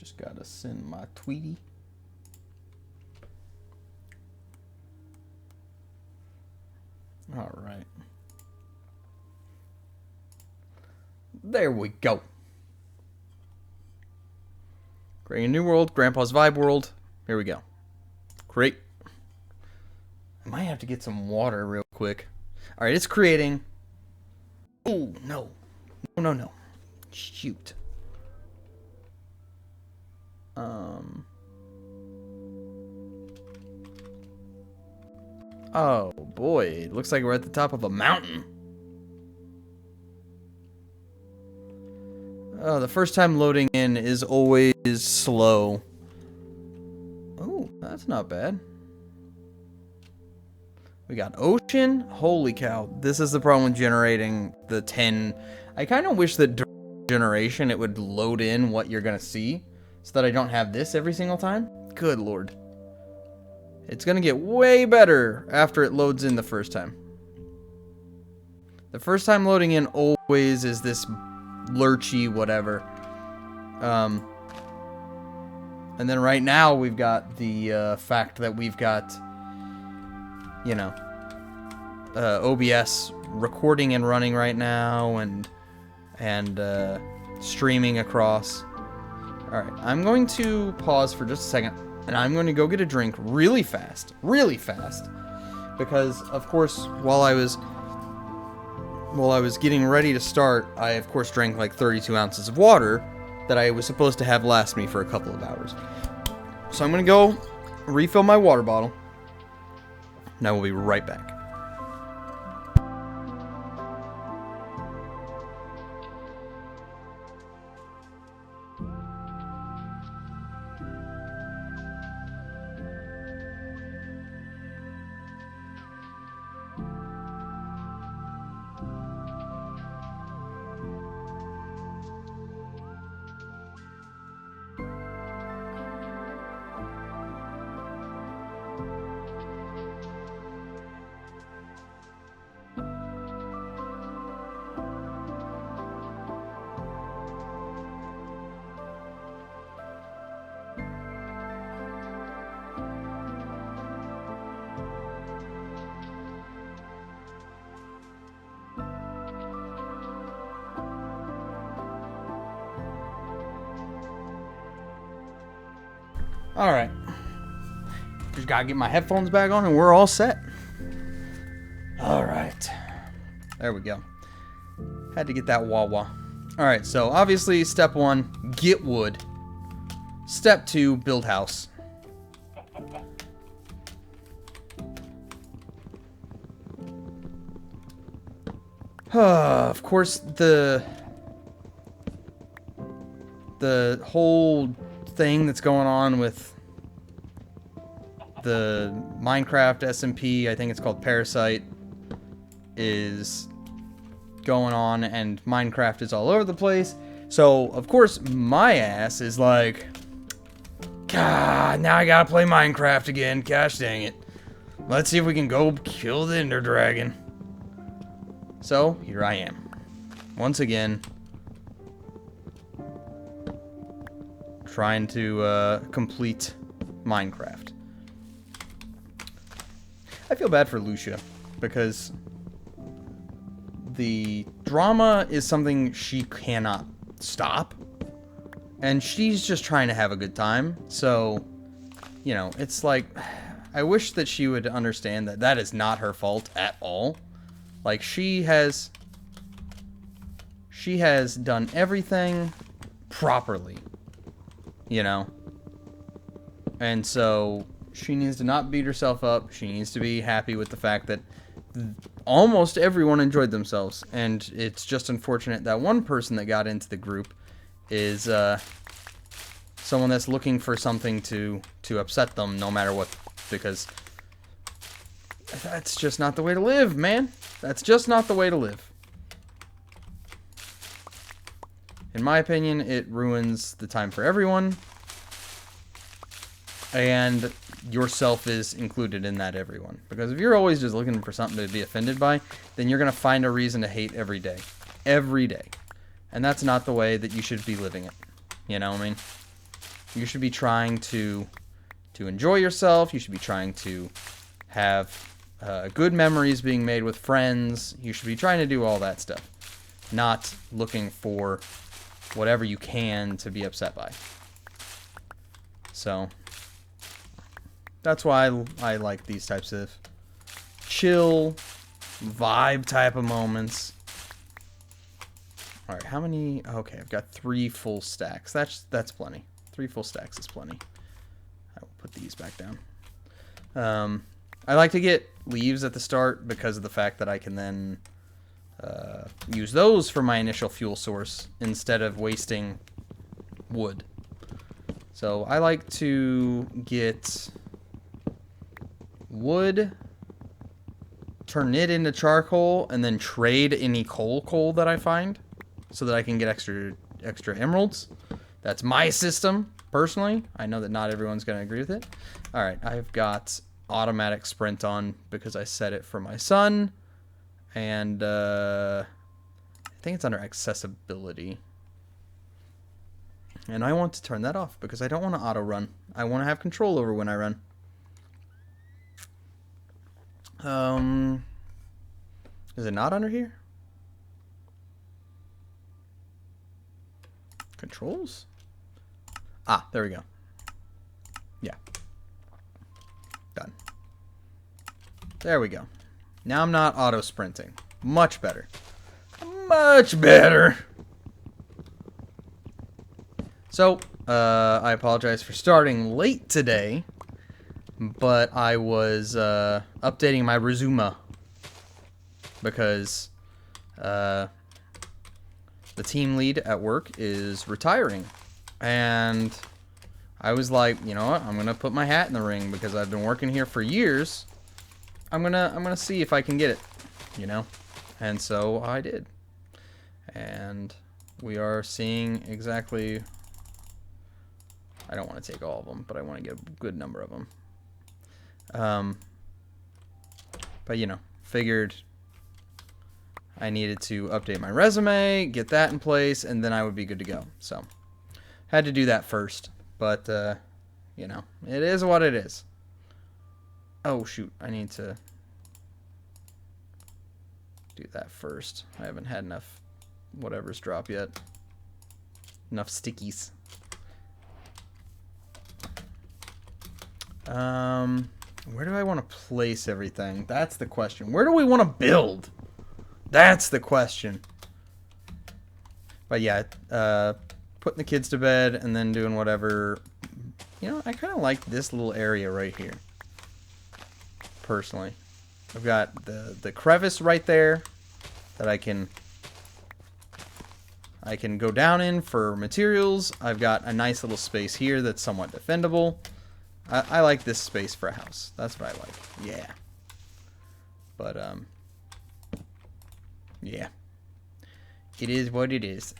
Just gotta send my Tweety. All right. There we go. Creating a new world, Grandpa's Vibe world. Here we go. Great. I might have to get some water real quick. All right, it's creating. Oh, no. No. Shoot. Oh, boy. It looks like we're at the top of a mountain. Oh, the first time loading in is always slow. Oh, that's not bad. We got ocean. Holy cow. This is the problem with generating the 10. I kind of wish that during generation it would load in what you're going to see so that I don't have this every single time. Good lord. It's going to get way better after it loads in the first time. The first time loading in always is this lurchy whatever. And then right now we've got the fact that we've got, you know, OBS recording and running right now and streaming across. All right, I'm going to pause for just a second, and I'm going to go get a drink really fast, because of course while I was getting ready to start, I of course drank like 32 ounces of water that I was supposed to have last me for a couple of hours. So I'm going to go refill my water bottle. And I will be right back. Alright. Just gotta get my headphones back on and we're all set. Alright. There we go. Had to get that wah-wah. Alright, so obviously step 1, get wood. Step 2, build house. Of course, the whole thing that's going on with the Minecraft SMP, I think it's called Parasite, is going on, and Minecraft is all over the place. So, of course, my ass is like, God, now I gotta play Minecraft again. Gosh dang it. Let's see if we can go kill the Ender Dragon. So, here I am. Once again, trying to complete Minecraft. I feel bad for Lucia, because the drama is something she cannot stop, and she's just trying to have a good time. So, you know, it's like, I wish that she would understand that that is not her fault at all. Like, she has done everything properly, you know? And so she needs to not beat herself up. She needs to be happy with the fact that almost everyone enjoyed themselves. And it's just unfortunate that one person that got into the group is someone that's looking for something to upset them no matter what. Because that's just not the way to live, man. That's just not the way to live. In my opinion, it ruins the time for everyone. And yourself is included in that everyone. Because if you're always just looking for something to be offended by, then you're going to find a reason to hate every day. Every day. And that's not the way that you should be living it. You know what I mean? You should be trying to enjoy yourself. You should be trying to have good memories being made with friends. You should be trying to do all that stuff. Not looking for whatever you can to be upset by. So, that's why I like these types of chill, vibe type of moments. Alright, how many? Okay, I've got 3 full stacks. That's plenty. 3 full stacks is plenty. I will put these back down. I like to get leaves at the start because of the fact that I can then use those for my initial fuel source instead of wasting wood. So I like to get wood, turn it into charcoal, and then trade any coal that I find so that I can get extra emeralds. That's my system, personally. I know that not everyone's going to agree with it. Alright, I've got automatic sprint on because I set it for my son. And I think it's under accessibility. And I want to turn that off because I don't want to auto run. I want to have control over when I run. Is it not under here? Controls? Ah, there we go. Yeah. Done. There we go. Now I'm not auto sprinting. Much better. Much better. So, I apologize for starting late today, but I was updating my resume because the team lead at work is retiring, and I was like, you know what? I'm gonna put my hat in the ring because I've been working here for years. I'm gonna see if I can get it, you know, and so I did, and we are seeing exactly. I don't want to take all of them, but I want to get a good number of them. But you know, figured I needed to update my resume, get that in place, and then I would be good to go. So, had to do that first, but you know, it is what it is. Oh shoot, I need to do that first. I haven't had enough whatever's drop yet. Enough stickies. Where do I want to place everything? That's the question. Where do we want to build? That's the question. But yeah, putting the kids to bed and then doing whatever. You know, I kind of like this little area right here. Personally, I've got the crevice right there that I can go down in for materials. I've got a nice little space here that's somewhat defendable. I like this space for a house. That's what I like. Yeah. But yeah. It is what it is.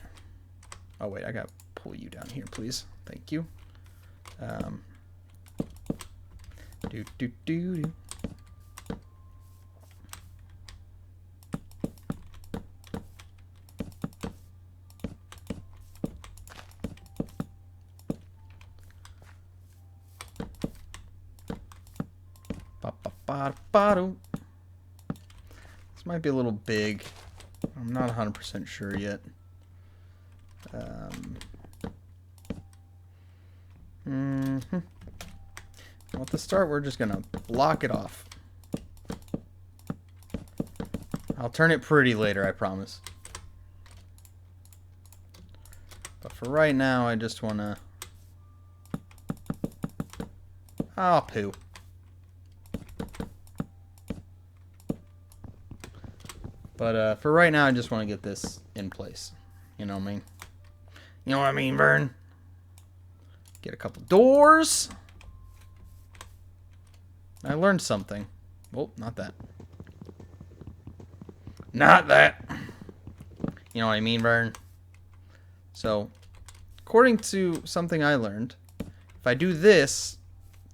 Oh wait, I gotta pull you down here, please. Thank you. Do. This might be a little big. I'm not 100% sure yet. Well, at the start, we're just gonna block it off. I'll turn it pretty later, I promise. But for right now, I just wanna... Oh, poo. But for right now, I just want to get this in place. You know what I mean? You know what I mean, Vern? Get a couple doors. I learned something. Oh, not that. Not that. You know what I mean, Vern? So, according to something I learned, if I do this,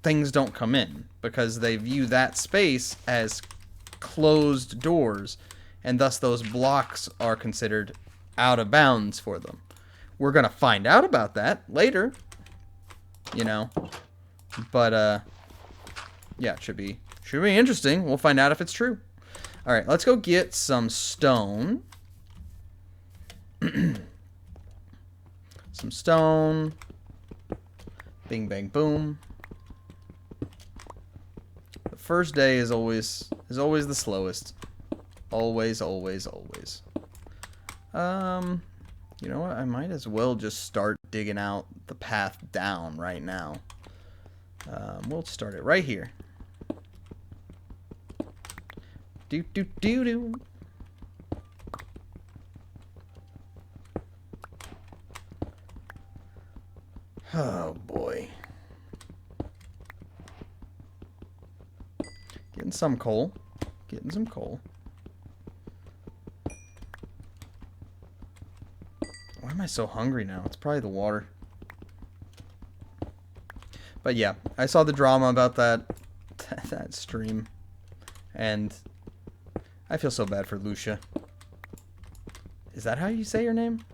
things don't come in because they view that space as closed doors. And thus those blocks are considered out of bounds for them. We're going to find out about that later. you know. But, yeah, it should be interesting. We'll find out if it's true. Alright, let's go get some stone. Some stone. Bing, bang, boom. The first day is always the slowest. Always, always, always. You know what? I might as well just start digging out the path down right now. We'll start it right here. Do do do do. Oh boy. Getting some coal. Getting some coal. Why am I so hungry now? It's probably the water. But yeah, I saw the drama about that stream. And I feel so bad for Lucia. Is that how you say your name?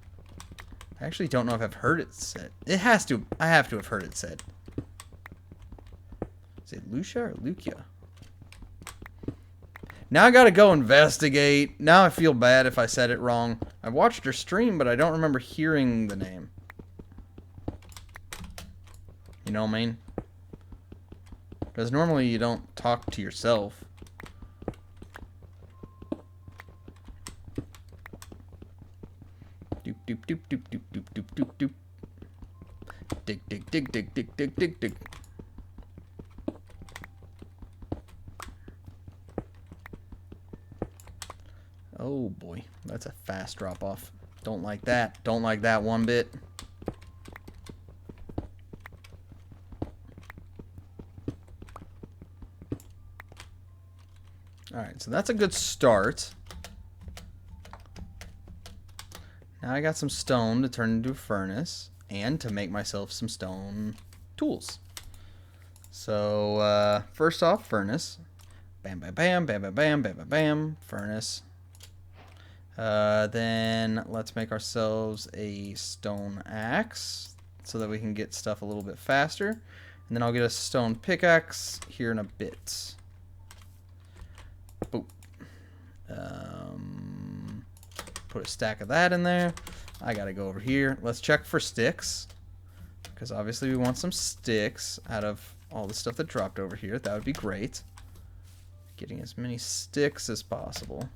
I actually don't know if I've heard it said. It has to. I have to have heard it said. Is it Lucia or Lucia? Now I gotta go investigate. Now I feel bad if I said it wrong. I watched her stream, but I don't remember hearing the name. You know what I mean? Because normally you don't talk to yourself. Doop doop doop doop doop doop doop doop doop. Dig dig dig dig dig dig dig dig. Oh boy, that's a fast drop off. Don't like that. Don't like that one bit. Alright, so that's a good start. Now I got some stone to turn into a furnace and to make myself some stone tools. So, first off, furnace. Bam, bam, bam, bam, bam, bam, bam, bam, bam, furnace. Then let's make ourselves a stone axe so that we can get stuff a little bit faster. And then I'll get a stone pickaxe here in a bit. Boop. Put a stack of that in there. I gotta go over here. Let's check for sticks, because obviously we want some sticks out of all the stuff that dropped over here. That would be great. Getting as many sticks as possible.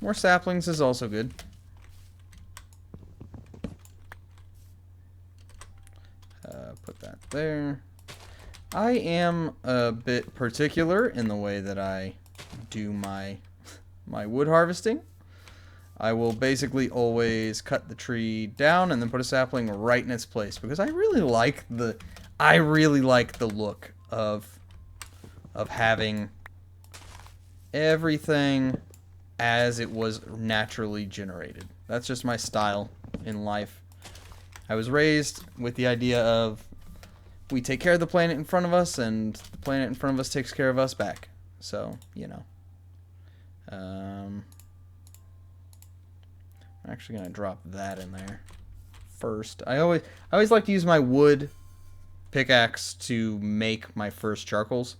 More saplings is also good. Put that there. I am a bit particular in the way that I do my wood harvesting. I will basically always cut the tree down and then put a sapling right in its place, because I really like the look of having everything as it was naturally generated. That's just my style in life. I was raised with the idea of we take care of the planet in front of us, and the planet in front of us takes care of us back. So, you know. I'm actually gonna drop that in there first. I always like to use my wood pickaxe to make my first charcoals.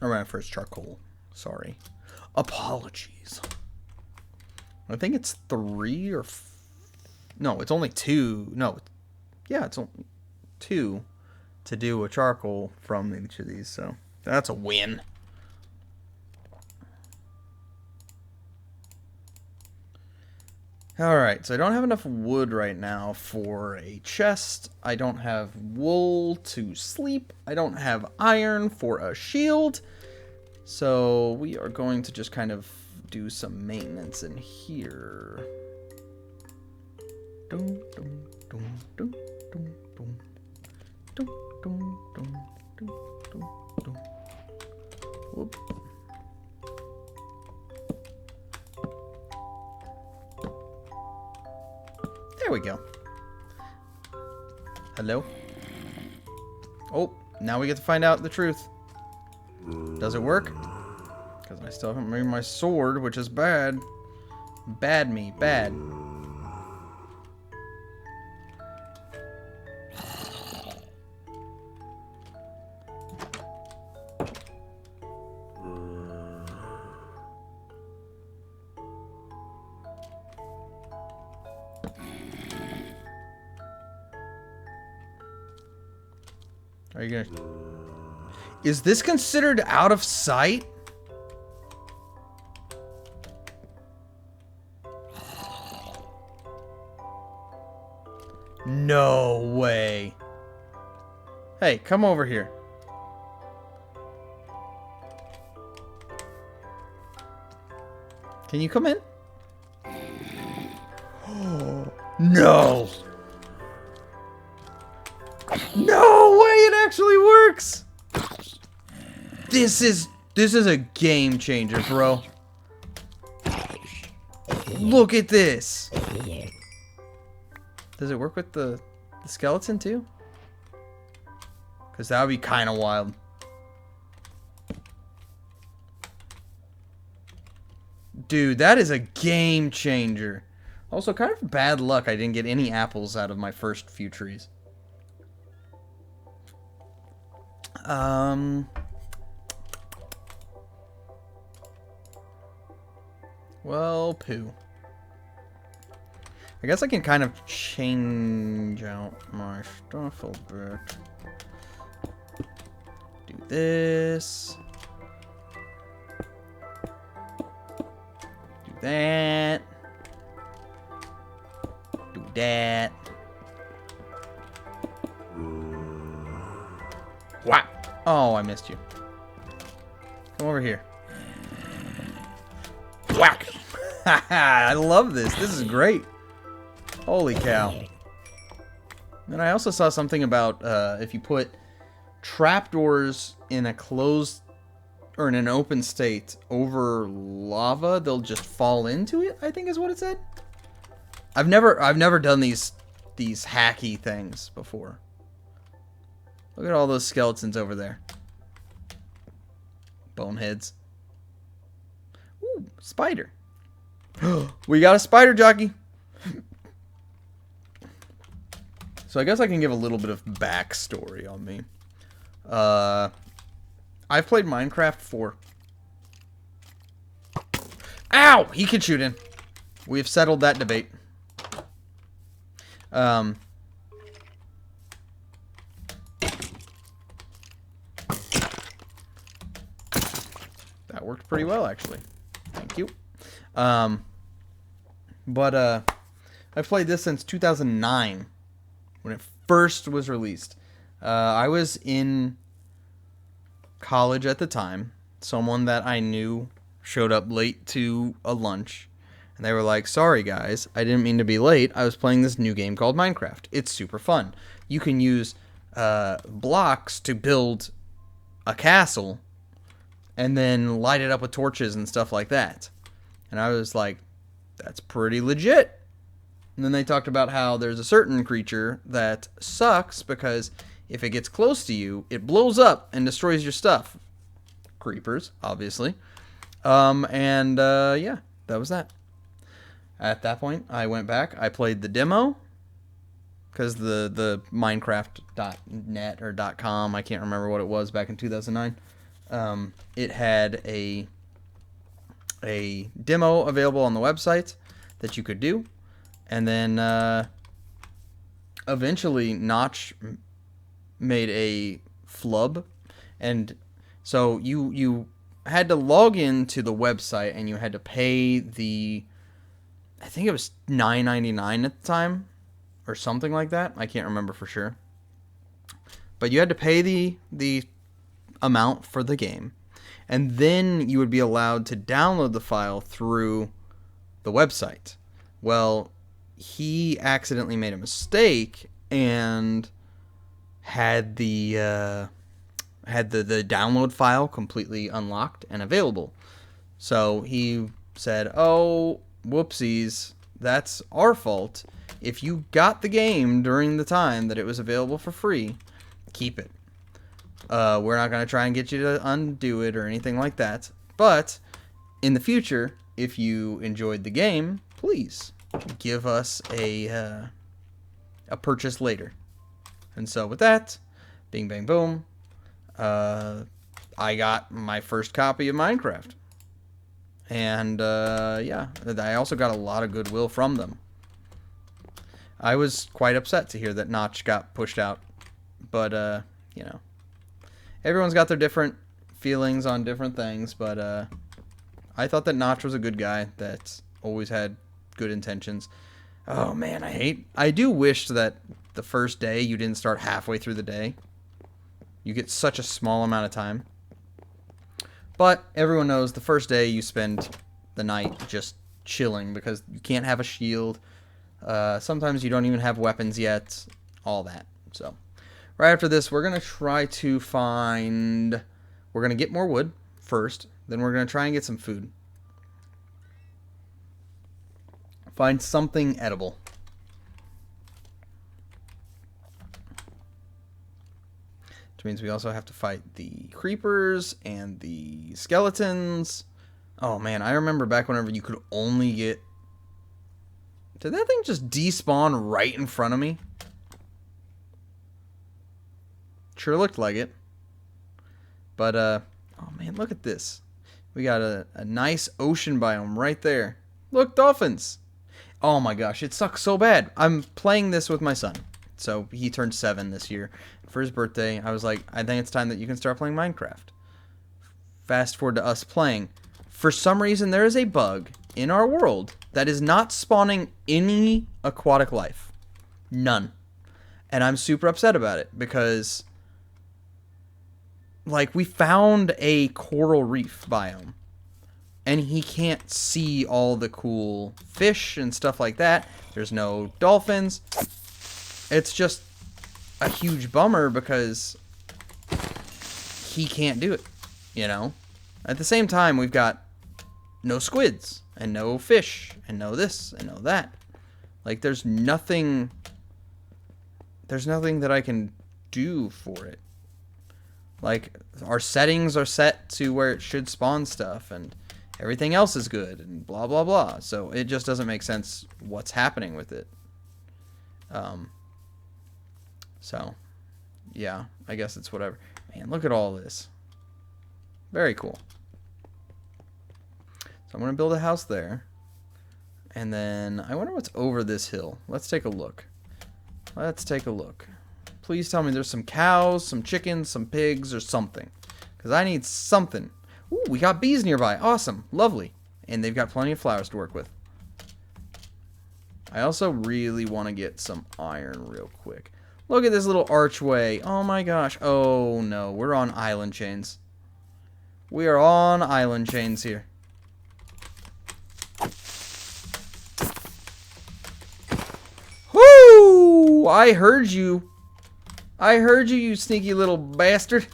Or my first charcoal. Sorry. Apologies. I think it's 3 or no, it's only 2. No, yeah, it's only 2 to do a charcoal from each of these. So that's a win. Alright, so I don't have enough wood right now for a chest. I don't have wool to sleep. I don't have iron for a shield. So we are going to just kind of do some maintenance in here. Whoop. There we go. Hello? Oh, now we get to find out the truth. Does it work? Because I still haven't made my sword, which is bad. Bad me. Bad. Are you gonna... Is this considered out of sight? No way. Hey, come over here. Can you come in? No. No way, it actually works. This is a game changer, bro. Look at this. Does it work with the skeleton too? Because that would be kind of wild. Dude, that is a game changer. Also, kind of bad luck I didn't get any apples out of my first few trees. Well, poo. I guess I can kind of change out my stuff a bit. Do this. Do that. Do that. Wow. Oh, I missed you. Come over here. Whack. I love this. This is great. Holy cow. And I also saw something about if you put trapdoors in a closed or in an open state over lava, they'll just fall into it, I think is what it said. I've never done these hacky things before. Look at all those skeletons over there. Boneheads. Ooh, spider. We got a spider jockey. So I guess I can give a little bit of backstory on me. I've played Minecraft for... Ow! He can shoot in. We have settled that debate. That worked pretty well, actually. Thank you. I've played this since 2009. When it first was released. I was in college at the time. Someone that I knew showed up late to a lunch. And they were like, sorry guys, I didn't mean to be late. I was playing this new game called Minecraft. It's super fun. You can use blocks to build a castle. And then light it up with torches and stuff like that. And I was like, that's pretty legit. And then they talked about how there's a certain creature that sucks because if it gets close to you, it blows up and destroys your stuff. Creepers, obviously. Yeah, that was that. At that point, I went back. I played the demo because the Minecraft.net or .com, I can't remember what it was back in 2009. It had a demo available on the website that you could do. And then eventually Notch made a flub. And so you had to log into the website and you had to pay the, I think it was $9.99 at the time or something like that. I can't remember for sure. But you had to pay the amount for the game. And then you would be allowed to download the file through the website. Well, he accidentally made a mistake and had the download file completely unlocked and available. So he said, oh, whoopsies, that's our fault. If you got the game during the time that it was available for free, keep it. We're not going to try and get you to undo it or anything like that. But in the future, if you enjoyed the game, please give us a purchase later. And so with that, bing, bang, boom, I got my first copy of Minecraft. And, yeah, I also got a lot of goodwill from them. I was quite upset to hear that Notch got pushed out. But, you know, everyone's got their different feelings on different things. But, I thought that Notch was a good guy that always had good intentions. Oh, man, I do wish that the first day you didn't start halfway through the day. You get such a small amount of time. But everyone knows the first day you spend the night just chilling because you can't have a shield. Sometimes you don't even have weapons yet. All that. So, right after this, we're going to try to find... We're going to get more wood first. Then we're going to try and get some food. Find something edible. Which means we also have to fight the creepers and the skeletons. Oh man, I remember back whenever you could only get... Did that thing just despawn right in front of me? Sure looked like it. But, oh man, look at this. We got a nice ocean biome right there. Look, dolphins! Oh my gosh, it sucks so bad. I'm playing this with my son. So, he turned 7 this year. For his birthday, I was like, I think it's time that you can start playing Minecraft. Fast forward to us playing. For some reason, there is a bug in our world that is not spawning any aquatic life. None. And I'm super upset about it because, like, we found a coral reef biome. And he can't see all the cool fish and stuff like that. There's no dolphins. It's just a huge bummer because he can't do it, you know? At the same time, we've got no squids and no fish and no this and no that. Like, there's nothing that I can do for it. Like, our settings are set to where it should spawn stuff and everything else is good and blah, blah, blah. So it just doesn't make sense what's happening with it. So, yeah, I guess it's whatever. Man, look at all this. Very cool. So I'm going to build a house there. And then, I wonder what's over this hill. Let's take a look. Let's take a look. Please tell me there's some cows, some chickens, some pigs, or something. Because I need something. Ooh, we got bees nearby. Awesome. Lovely. And they've got plenty of flowers to work with. I also really want to get some iron real quick. Look at this little archway. Oh my gosh. Oh no. We're on island chains. We are on island chains here. Whoo! I heard you. I heard you, you sneaky little bastard.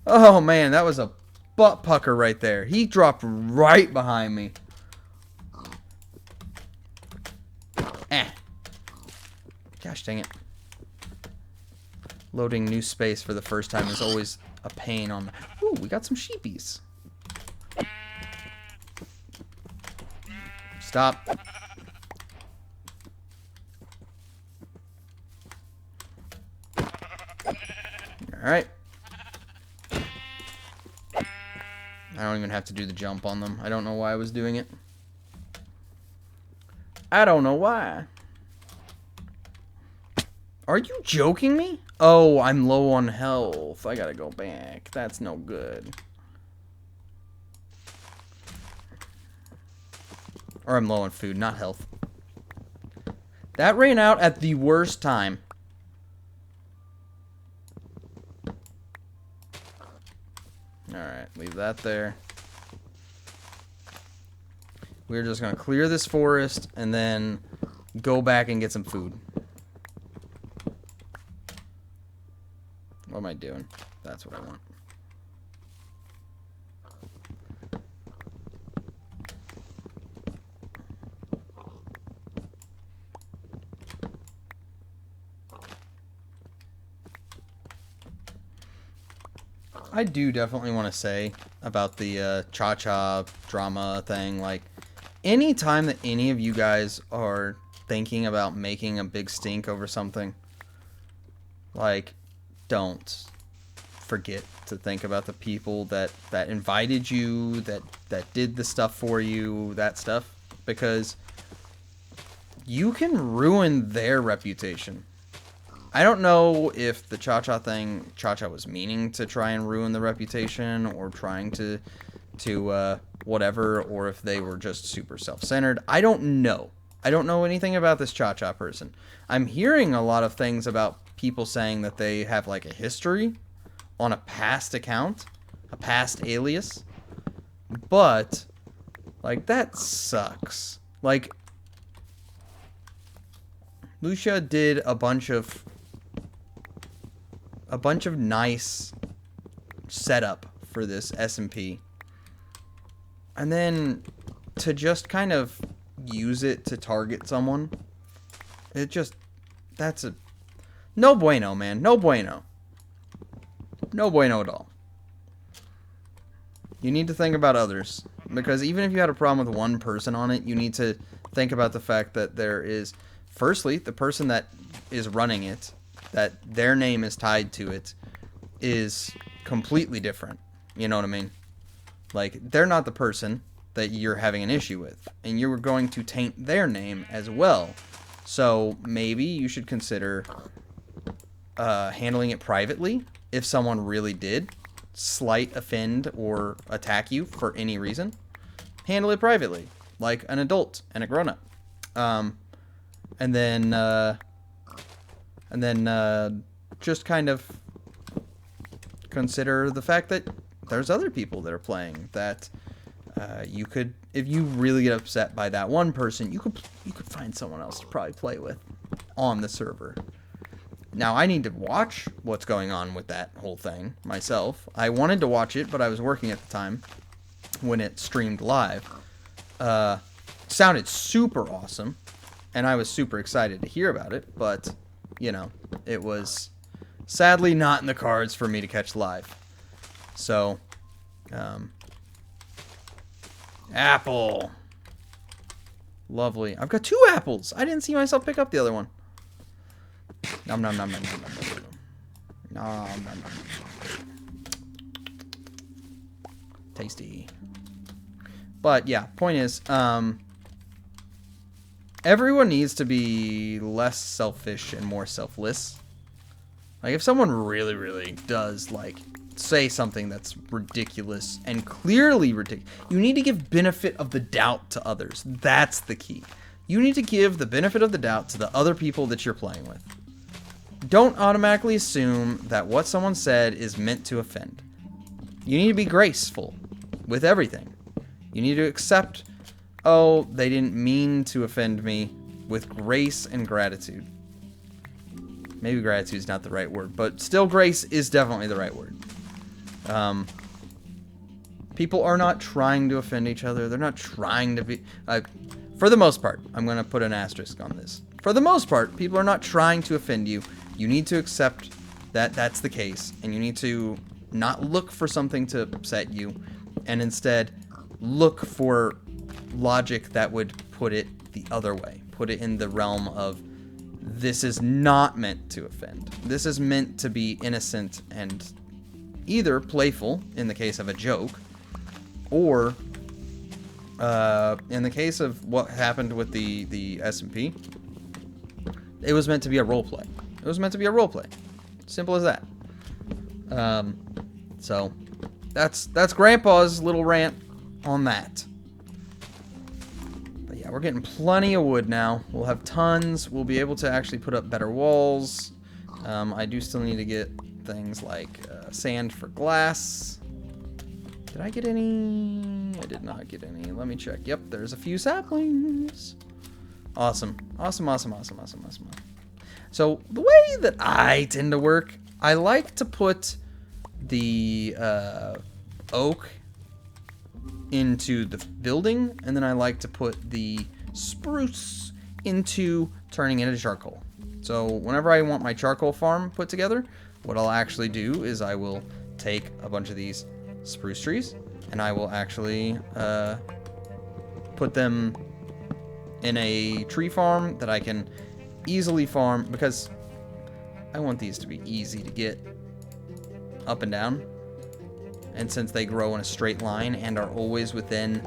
Oh man, that was a butt pucker right there. He dropped right behind me. Gosh dang it. Loading new space for the first time is always a pain on... Ooh, we got some sheepies. Stop. Alright. I don't even have to do the jump on them. I don't know why I was doing it. I don't know why. Are you joking me? Oh, I'm low on health. I gotta go back. That's no good. Or I'm low on food, not health. That ran out at the worst time. Alright, leave that there. We're just gonna clear this forest and then go back and get some food. What am I doing? That's what I want. I do definitely want to say about the cha-cha drama thing, like, anytime that any of you guys are thinking about making a big stink over something, like, don't forget to think about the people that invited you, that did the stuff for you, that stuff, because you can ruin their reputation. I don't know if the cha-cha thing, cha-cha was meaning to try and ruin the reputation, or trying to whatever, or if they were just super self-centered. I don't know. I don't know anything about this cha-cha person. I'm hearing a lot of things about people saying that they have, like, a history on a past account, a past alias, but, like, that sucks. Like, Lucia did a bunch of nice setup for this SMP, and then to just kind of use it to target someone, that's a no bueno, man. No bueno. No bueno at all. You need to think about others, because even if you had a problem with one person on it, you need to think about the fact that there is, firstly, the person that is running it, that their name is tied to it, is completely different. You know what I mean? Like, they're not the person that you're having an issue with, and you're going to taint their name as well. So maybe you should consider handling it privately if someone really did slight, offend, or attack you for any reason. Handle it privately, like an adult and a grown-up. And then just kind of consider the fact that there's other people that are playing that you could, if you really get upset by that one person, you could find someone else to probably play with on the server. Now, I need to watch what's going on with that whole thing myself. I wanted to watch it, but I was working at the time when it streamed live. Sounded super awesome, and I was super excited to hear about it, but, you know, it was sadly not in the cards for me to catch live. So, apple. Lovely. I've got 2 apples. I didn't see myself pick up the other one. Nom nom nom nom nom nom nom. Nom nom nom. Tasty. But yeah, point is, everyone needs to be less selfish and more selfless. Like, if someone really, really does, like, say something that's ridiculous and clearly ridiculous, you need to give benefit of the doubt to others. That's the key. You need to give the benefit of the doubt to the other people that you're playing with. Don't automatically assume that what someone said is meant to offend. You need to be graceful with everything. You need to accept, oh, they didn't mean to offend me, with grace and gratitude. Maybe gratitude is not the right word, but still grace is definitely the right word. People are not trying to offend each other. They're not trying to be... for the most part, I'm going to put an asterisk on this. For the most part, people are not trying to offend you. You need to accept that that's the case, and you need to not look for something to upset you, and instead look for logic that would put it the other way. Put it in the realm of, this is not meant to offend. This is meant to be innocent and either playful, in the case of a joke, or in the case of what happened with the SMP, it was meant to be a roleplay. It was meant to be a roleplay. Simple as that. So that's Grandpa's little rant on that. But yeah, we're getting plenty of wood now. We'll have tons. We'll be able to actually put up better walls. I do still need to get things like sand for glass. Did I get any? I did not get any. Let me check. Yep, there's a few saplings. Awesome. Awesome, awesome, awesome, awesome, awesome. So the way that I tend to work, I like to put the oak into the building, and then I like to put the spruce into turning it into charcoal. So whenever I want my charcoal farm put together, what I'll actually do is I will take a bunch of these spruce trees, and I will actually put them in a tree farm that I can easily farm, because I want these to be easy to get up and down. And since they grow in a straight line and are always within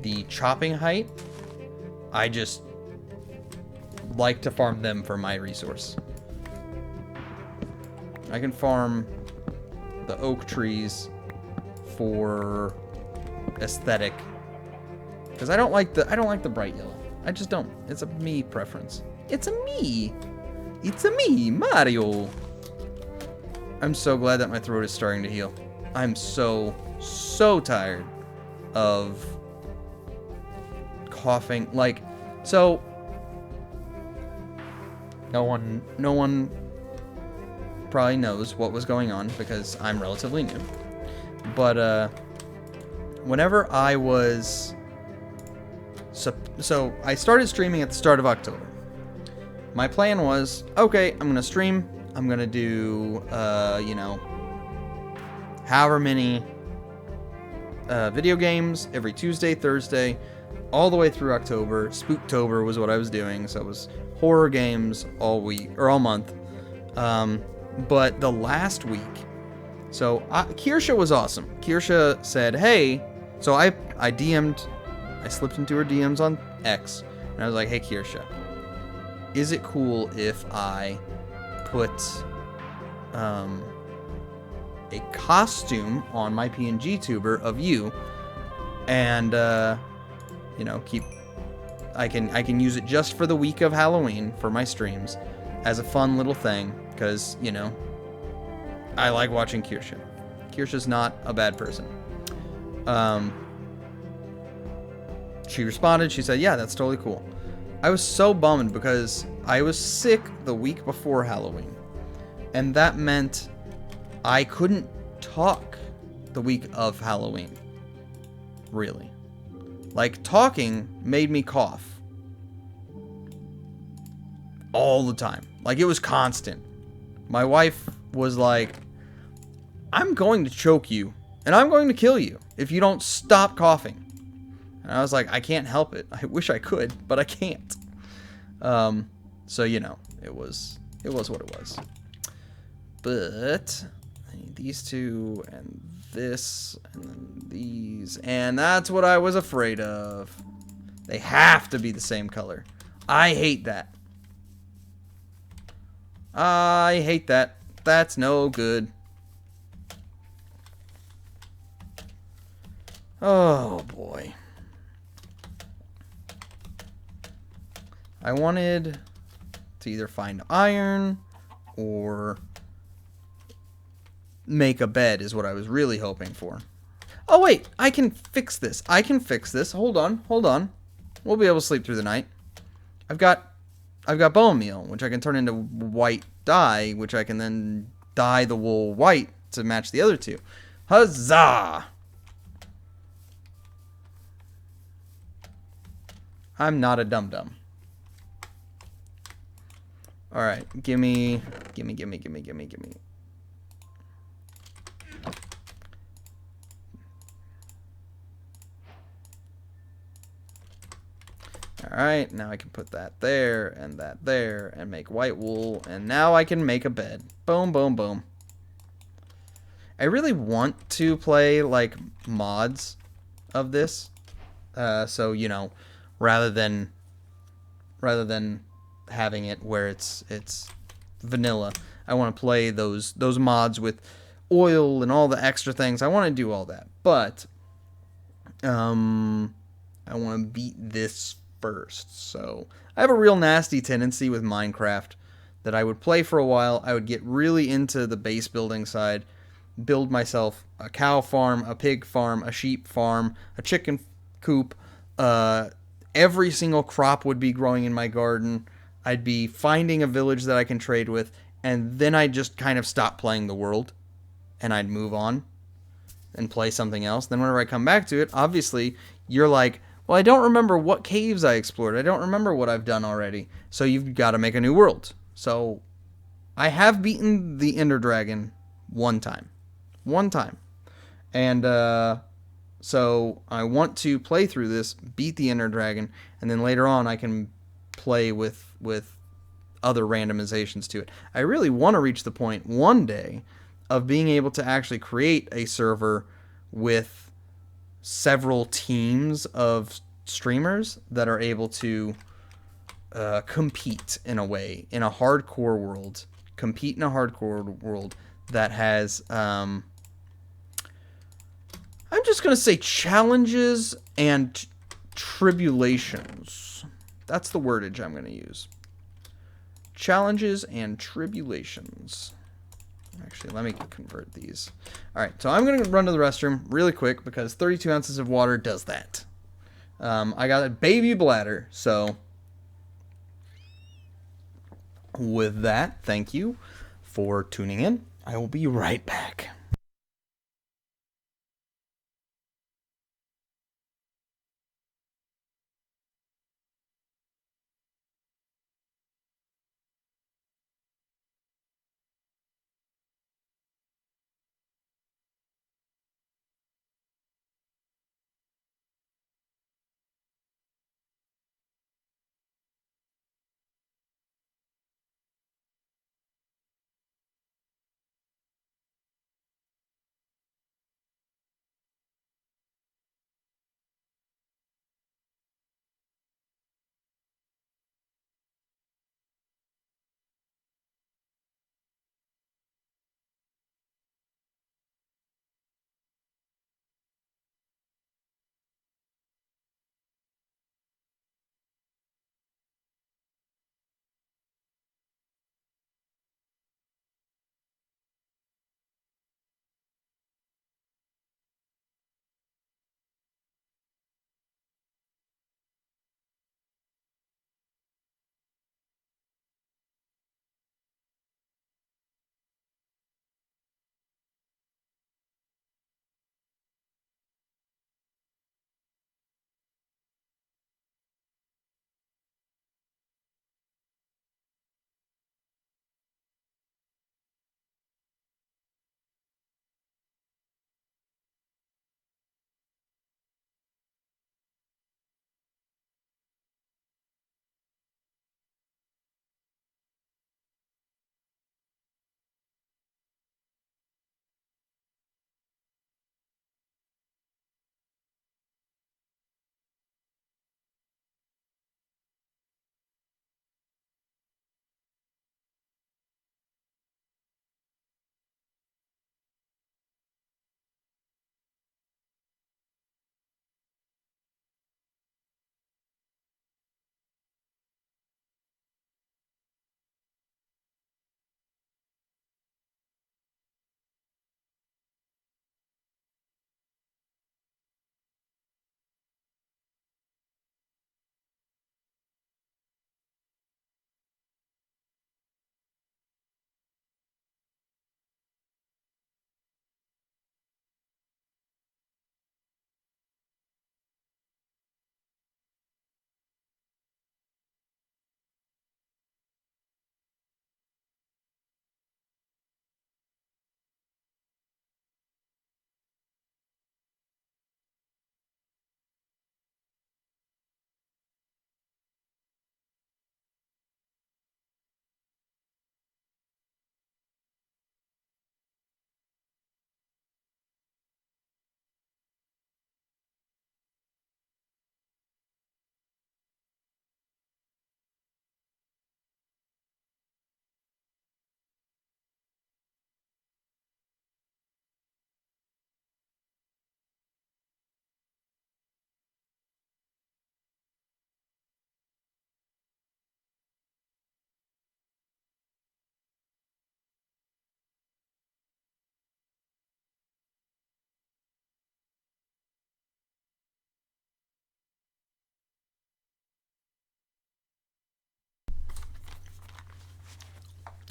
the chopping height, I just like to farm them for my resource. I can farm the oak trees for aesthetic, because I don't like the bright yellow. I just don't. It's a me preference. It's a me, Mario. I'm so glad that my throat is starting to heal. I'm so tired of coughing. Like, so no one probably knows what was going on because I'm relatively new. But whenever I was so I started streaming at the start of October. My plan was, okay, I'm gonna stream. I'm gonna do you know, however many video games every Tuesday, Thursday, all the way through October. Spooktober was what I was doing, so it was horror games all week or all month. But the last week, so Kirsha was awesome. Kirsha said, "Hey," so I DM'd, I slipped into her DMs on X, and I was like, "Hey, Kirsha, is it cool if I put a costume on my PNG tuber of you, and you know, I can use it just for the week of Halloween for my streams as a fun little thing, because, you know, I like watching Kirsha. Kirsha's not a bad person." She responded. She said, "Yeah, that's totally cool." I was so bummed because I was sick the week before Halloween, and that meant I couldn't talk the week of Halloween. Really. Like, talking made me cough all the time. Like, it was constant. My wife was like, "I'm going to choke you, and I'm going to kill you if you don't stop coughing." And I was like, I can't help it. I wish I could, but I can't. So, you know, it was what it was. But I need these two and this and then these, and that's what I was afraid of. They have to be the same color. I hate that. I hate that. That's no good. Oh boy. I wanted to either find iron or make a bed is what I was really hoping for. Oh wait, I can fix this. I can fix this. Hold on. We'll be able to sleep through the night. I've got bone meal, which I can turn into white dye, which I can then dye the wool white to match the other two. Huzzah! I'm not a dum-dum. Alright, gimme. Alright, now I can put that there and that there and make white wool, and now I can make a bed. Boom, boom, boom. I really want to play, like, mods of this. So, you know, rather than having it where it's vanilla, I want to play those mods with oil and all the extra things. I want to do all that, but I want to beat this first. So I have a real nasty tendency with Minecraft that I would play for a while. I would get really into the base building side, build myself a cow farm, a pig farm, a sheep farm, a chicken coop. Every single crop would be growing in my garden. I'd be finding a village that I can trade with, and then I'd just kind of stop playing the world, and I'd move on and play something else. Then whenever I come back to it, obviously, you're like, well, I don't remember what caves I explored. I don't remember what I've done already. So you've got to make a new world. So I have beaten the Ender Dragon one time. One time. And so I want to play through this, beat the Ender Dragon, and then later on I can play with other randomizations to it. I really want to reach the point one day of being able to actually create a server with several teams of streamers that are able to compete in a way, in a hardcore world. Compete in a hardcore world that has, I'm just going to say challenges and tribulations. That's the wordage I'm going to use. Challenges and tribulations. Actually, let me convert these. Alright, so I'm going to run to the restroom really quick because 32 ounces of water does that. I got a baby bladder, so with that, thank you for tuning in. I will be right back.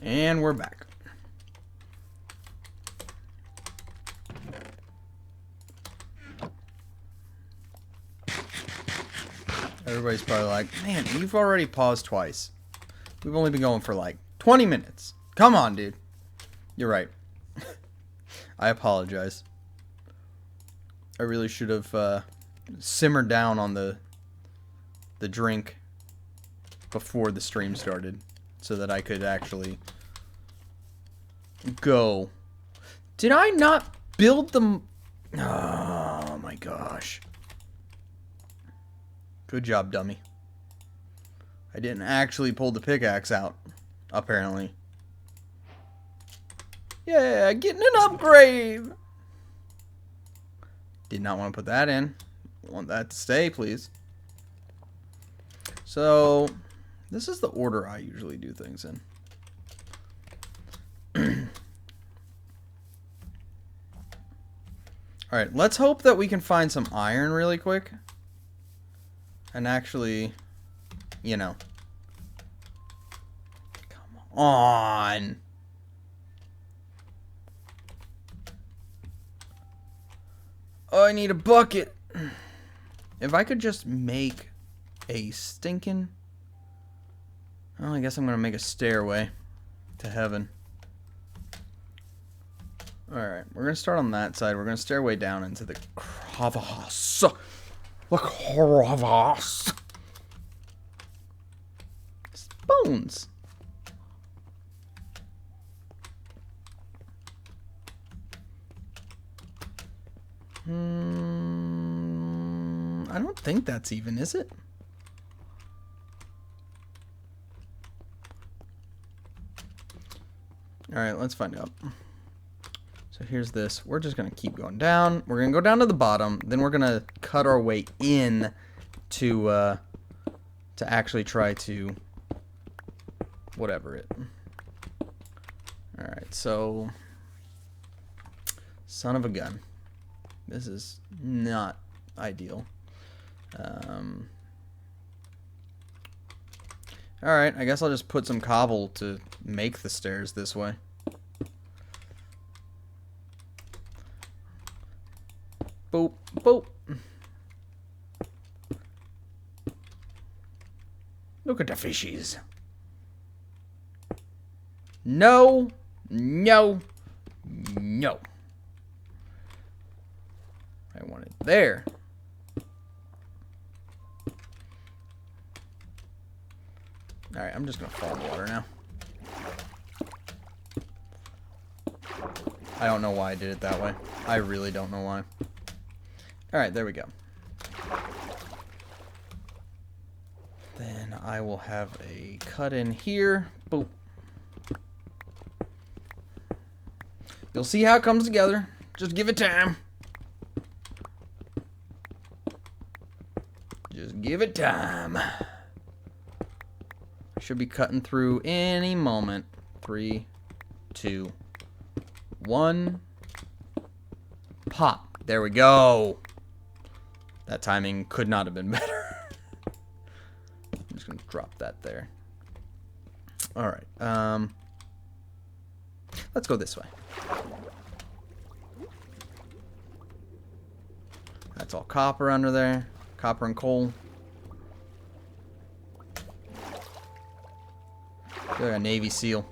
And we're back. Everybody's probably like, man, you've already paused twice. We've only been going for like 20 minutes. Come on, dude. You're right. I apologize. I really should have simmered down on the drink before the stream started so that I could actually go. Did I not build them? Oh my gosh. Good job, dummy. I didn't actually pull the pickaxe out, apparently. Yeah, getting an upgrade. Did not want to put that in. Want that to stay, please. So, this is the order I usually do things in. Alright, let's hope that we can find some iron really quick. And actually, you know. Come on. Oh, I need a bucket. If I could just make a stinking... Well, I guess I'm going to make a stairway to heaven. Alright, we're going to start on that side. We're going to stairway down into the crevasse. The crevasse. Bones. I don't think that's even, is it? Alright, let's find out. So here's this. We're just going to keep going down. We're going to go down to the bottom. Then we're going to cut our way in to actually try to whatever it. Alright, so son of a gun. This is not ideal. Alright, I guess I'll just put some cobble to make the stairs this way. Boop, boop. Look at the fishies. No, no, no. I want it there. Alright, I'm just gonna fall in the water now. I don't know why I did it that way. I really don't know why. Alright, there we go. Then I will have a cut in here. Boop. You'll see how it comes together. Just give it time. Just give it time. I should be cutting through any moment. 3, 2, 1. Pop. There we go. That timing could not have been better. I'm just going to drop that there. Alright. Let's go this way. That's all copper under there. Copper and coal. Feel like a Navy SEAL.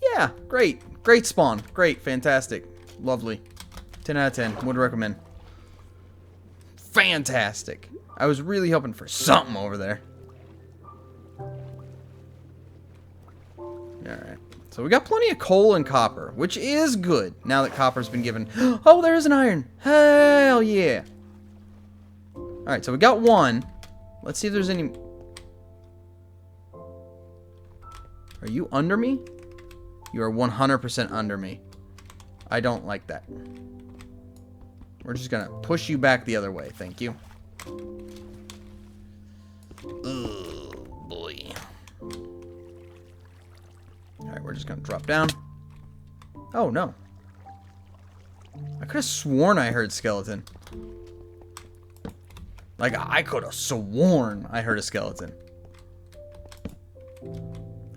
Yeah, great. Great spawn. Great. Fantastic. Lovely. 10 out of 10. Would recommend. Fantastic. I was really hoping for something over there. Alright. So we got plenty of coal and copper, which is good now that copper's been given. Oh, there is an iron. Hell yeah. Alright, so we got one. Let's see if there's any... Are you under me? You are 100% under me. I don't like that. We're just gonna push you back the other way. Thank you. Oh, boy. Alright, we're just gonna drop down. Oh, no. I could have sworn I heard skeleton. Like, I could have sworn I heard a skeleton.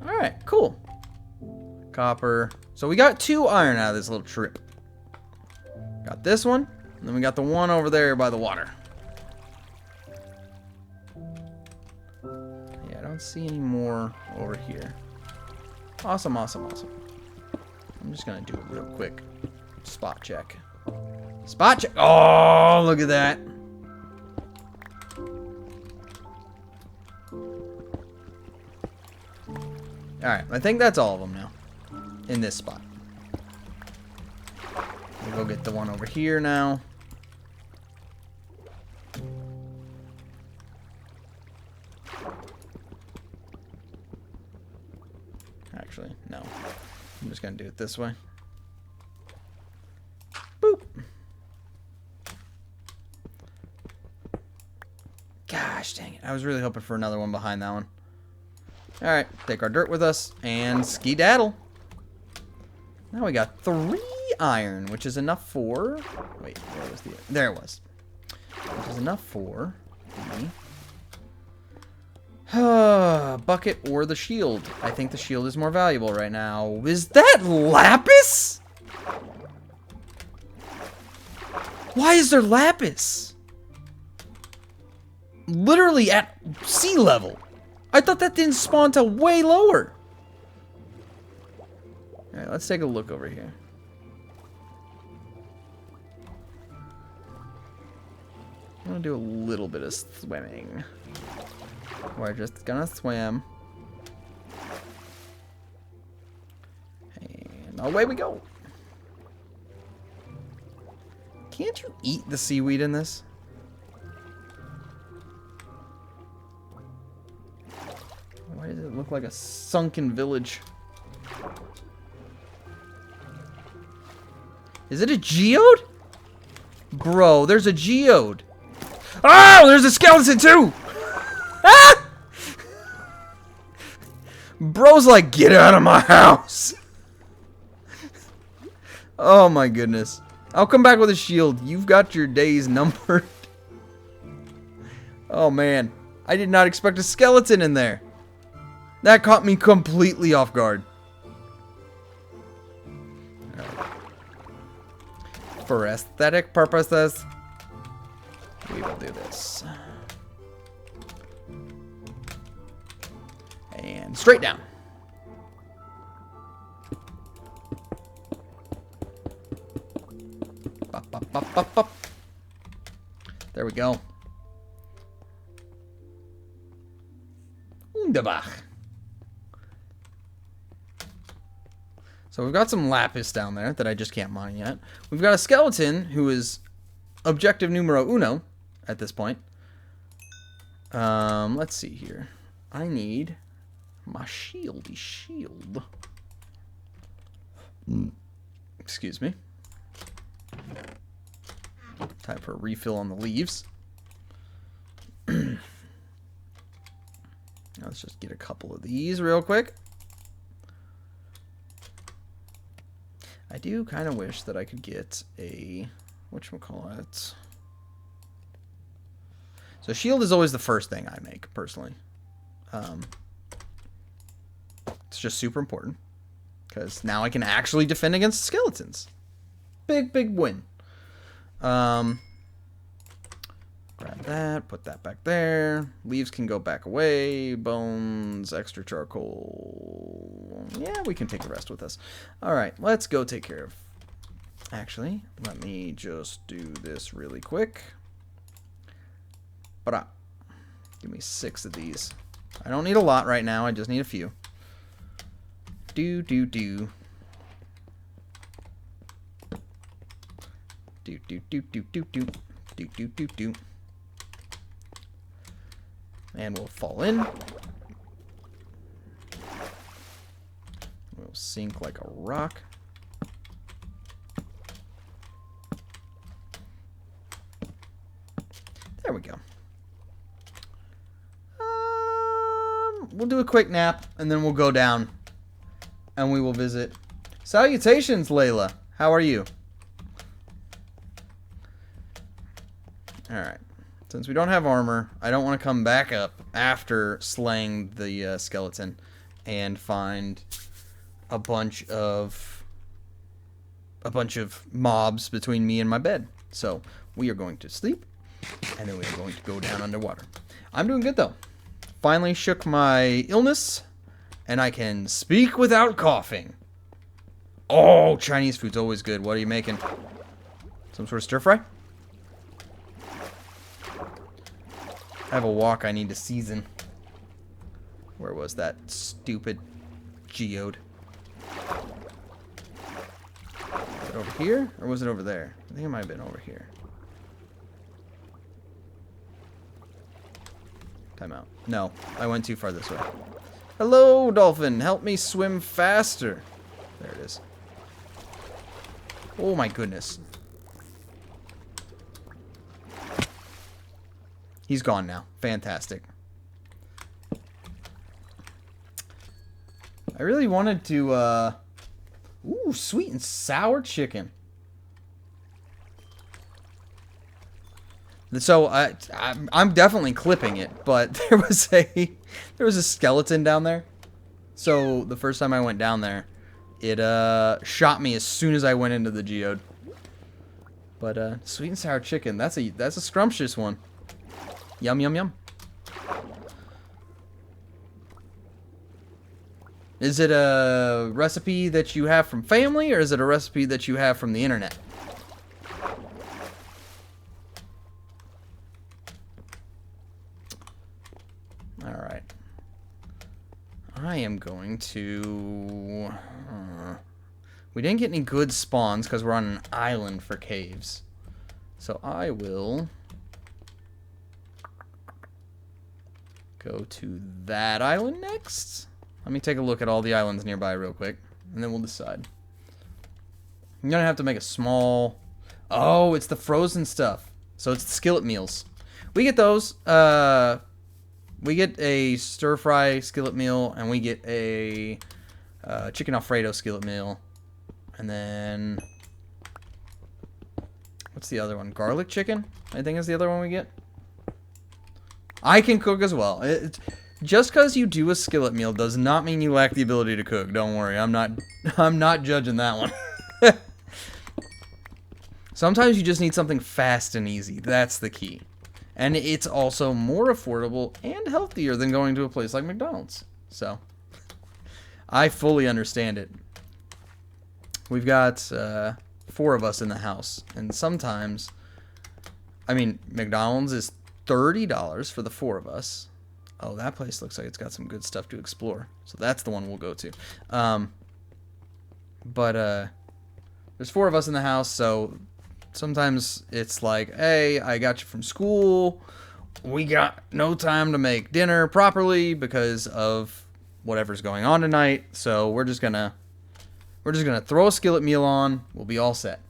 Alright, cool. Copper. So we got 2 iron out of this little trip. Got this one, and then we got the one over there by the water. Yeah, I don't don't see any more over here. Awesome, awesome, awesome. I'm just gonna do a real quick spot check. Spot check! Oh, look at that! Alright, I think that's all of them now. In this spot. We'll go get the one over here now. Actually, no. I'm just gonna do it this way. Boop! Gosh dang it. I was really hoping for another one behind that one. Alright, take our dirt with us and ski-daddle. Now we got 3 iron, which is enough for... Wait, where was the... There it was. Which is enough for the... bucket or the shield. I think the shield is more valuable right now. Is that lapis? Why is there lapis? Literally at sea level. I thought that didn't spawn till way lower. Alright, let's take a look over here. I'm gonna do a little bit of swimming. We're just gonna swim. And away we go. Can't you eat the seaweed in this? Why does it look like a sunken village? Is it a geode? Bro, there's a geode. Oh, there's a skeleton too! Ah! Bro's like, get out of my house! Oh my goodness. I'll come back with a shield. You've got your days numbered. Oh man. I did not expect a skeleton in there. That caught me completely off guard. For aesthetic purposes, we will do this. And straight down. Bop, bop, bop, bop, bop. There we go. Wunderbar. So we've got some lapis down there that I just can't mine yet. We've got a skeleton who is objective numero uno at this point. Let's see here. I need my shield. Excuse me. Time for a refill on the leaves. Now let's just get a couple of these real quick. I do kind of wish that I could get a... whatchamacallit. So shield is always the first thing I make, personally. It's just super important. Because now I can actually defend against skeletons. Big, big win. Grab that, put that back there. Leaves can go back away. Bones, extra charcoal. Yeah, we can take the rest with us. Alright, let's go take care of... Actually, let me just do this really quick. Give me 6 of these. I don't need a lot right now, I just need a few. Do. Do. And we'll fall in. We'll sink like a rock. There we go. We'll do a quick nap, and then we'll go down. And we will visit. Salutations, Layla. How are you? Alright. Since we don't have armor, I don't want to come back up after slaying the skeleton and find a bunch of mobs between me and my bed. So we are going to sleep, and then we are going to go down underwater. I'm doing good though. finally shook my illness, and I can speak without coughing. Oh, Chinese food's always good. What are you making? Some sort of stir fry? I have a wok I need to season. Where was that stupid geode? Was it over here? Or was it over there? I think it might have been over here. Time out. No, I went too far this way. Hello, dolphin. Help me swim faster. There it is. Oh my goodness. He's gone now. Fantastic. I really wanted to, ooh, sweet and sour chicken. So I'm definitely clipping it, but there was a skeleton down there. So the first time I went down there, it shot me as soon as I went into the geode. But sweet and sour chicken, that's a scrumptious one. Yum yum yum. Is it a recipe that you have from family, or is it a recipe that you have from the internet? Alright. I am going to... we didn't get any good spawns because we're on an island for caves. So I will... go to that island next. Let me take a look at all the islands nearby real quick, and then we'll decide. I'm gonna have to make a small... oh, it's the frozen stuff. So it's the skillet meals. We get those. We get a stir-fry skillet meal, and we get a chicken Alfredo skillet meal. And then... what's the other one? Garlic chicken, I think is the other one we get. I can cook as well. Just because you do a skillet meal does not mean you lack the ability to cook. Don't worry, I'm not judging that one. Sometimes you just need something fast and easy. That's the key. And it's also more affordable and healthier than going to a place like McDonald's. So, I fully understand it. We've got 4 of us in the house. And sometimes, I mean, McDonald's is $30 for the 4 of us. Oh, that place looks like it's got some good stuff to explore. So that's the one we'll go to. There's 4 of us in the house, so sometimes it's like, hey, I got you from school. We got no time to make dinner properly because of whatever's going on tonight. So we're just gonna throw a skillet meal on. We'll be all set.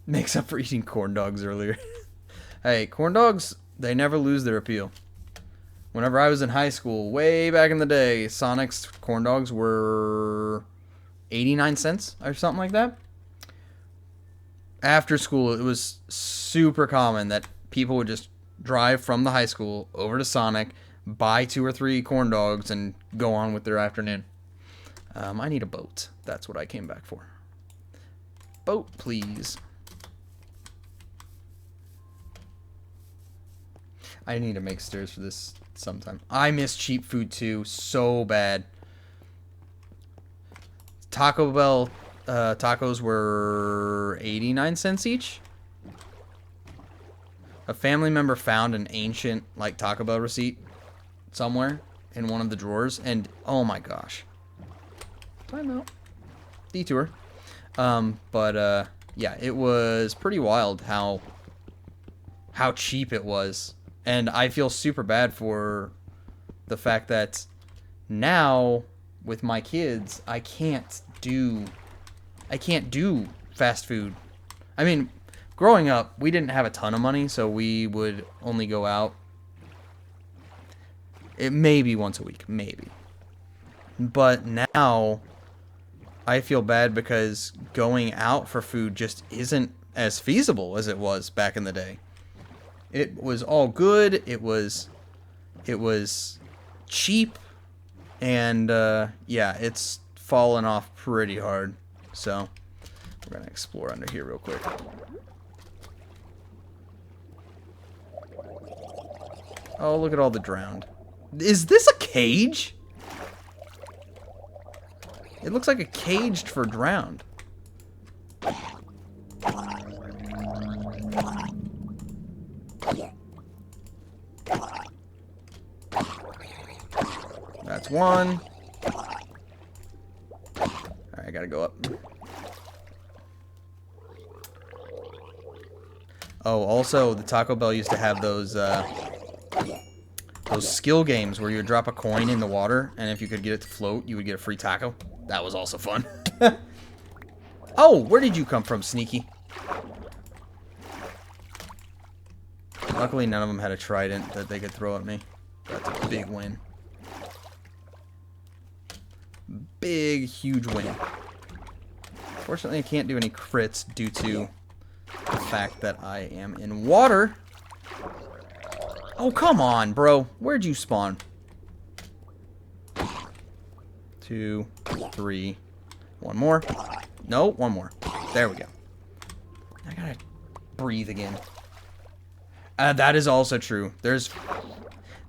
Makes up for eating corn dogs earlier. Hey, corn dogs, they never lose their appeal. Whenever I was in high school, way back in the day, Sonic's corn dogs were 89 cents or something like that. After school, it was super common that people would just drive from the high school over to Sonic, buy 2 or 3 corn dogs, and go on with their afternoon. I need a boat. That's what I came back for. Boat, please. I need to make stairs for this sometime. I miss cheap food too, so bad. Taco Bell tacos were 89 cents each. A family member found an ancient like Taco Bell receipt somewhere in one of the drawers, and oh my gosh. Time out. Detour. Yeah, it was pretty wild how cheap it was. And I feel super bad for the fact that now with my kids, I can't do fast food. I mean, growing up, we didn't have a ton of money, so we would only go out maybe once a week, maybe. But now I feel bad because going out for food just isn't as feasible as it was back in the day. It was all good. It was cheap, and yeah, it's fallen off pretty hard. So we're gonna explore under here real quick. Oh, look at all the drowned. Is this a cage? It looks like a caged for drowned. That's one. Alright, I gotta go up. Oh, also, the Taco Bell used to have those skill games where you would drop a coin in the water, and if you could get it to float, you would get a free taco. That was also fun. Oh, where did you come from, Sneaky? Luckily, none of them had a trident that they could throw at me. That's a big win. Big, huge win. Fortunately, I can't do any crits due to the fact that I am in water. Oh, come on, bro. Where'd you spawn? 2, 3. One more. No, one more. There we go. I gotta breathe again. That is also true.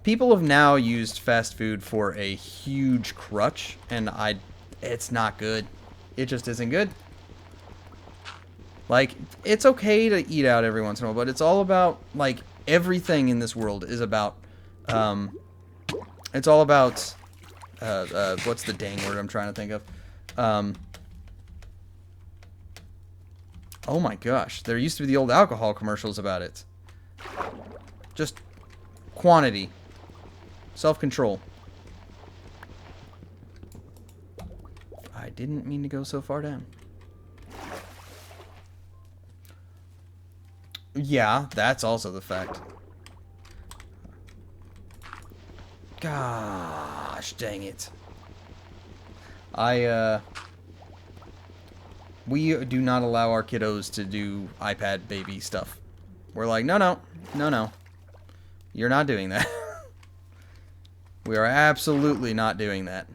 People have now used fast food for a huge crutch, and it's not good. It just isn't good. Like, it's okay to eat out every once in a while, but it's all about, like, everything in this world is about, it's all about, what's the dang word I'm trying to think of? Oh my gosh, there used to be the old alcohol commercials about it. Just quantity. Self-control. I didn't mean to go so far down. Yeah, that's also the fact. Gosh, dang it. We do not allow our kiddos to do iPad baby stuff. We're like, no, no, no, no. You're not doing that. We are absolutely not doing that.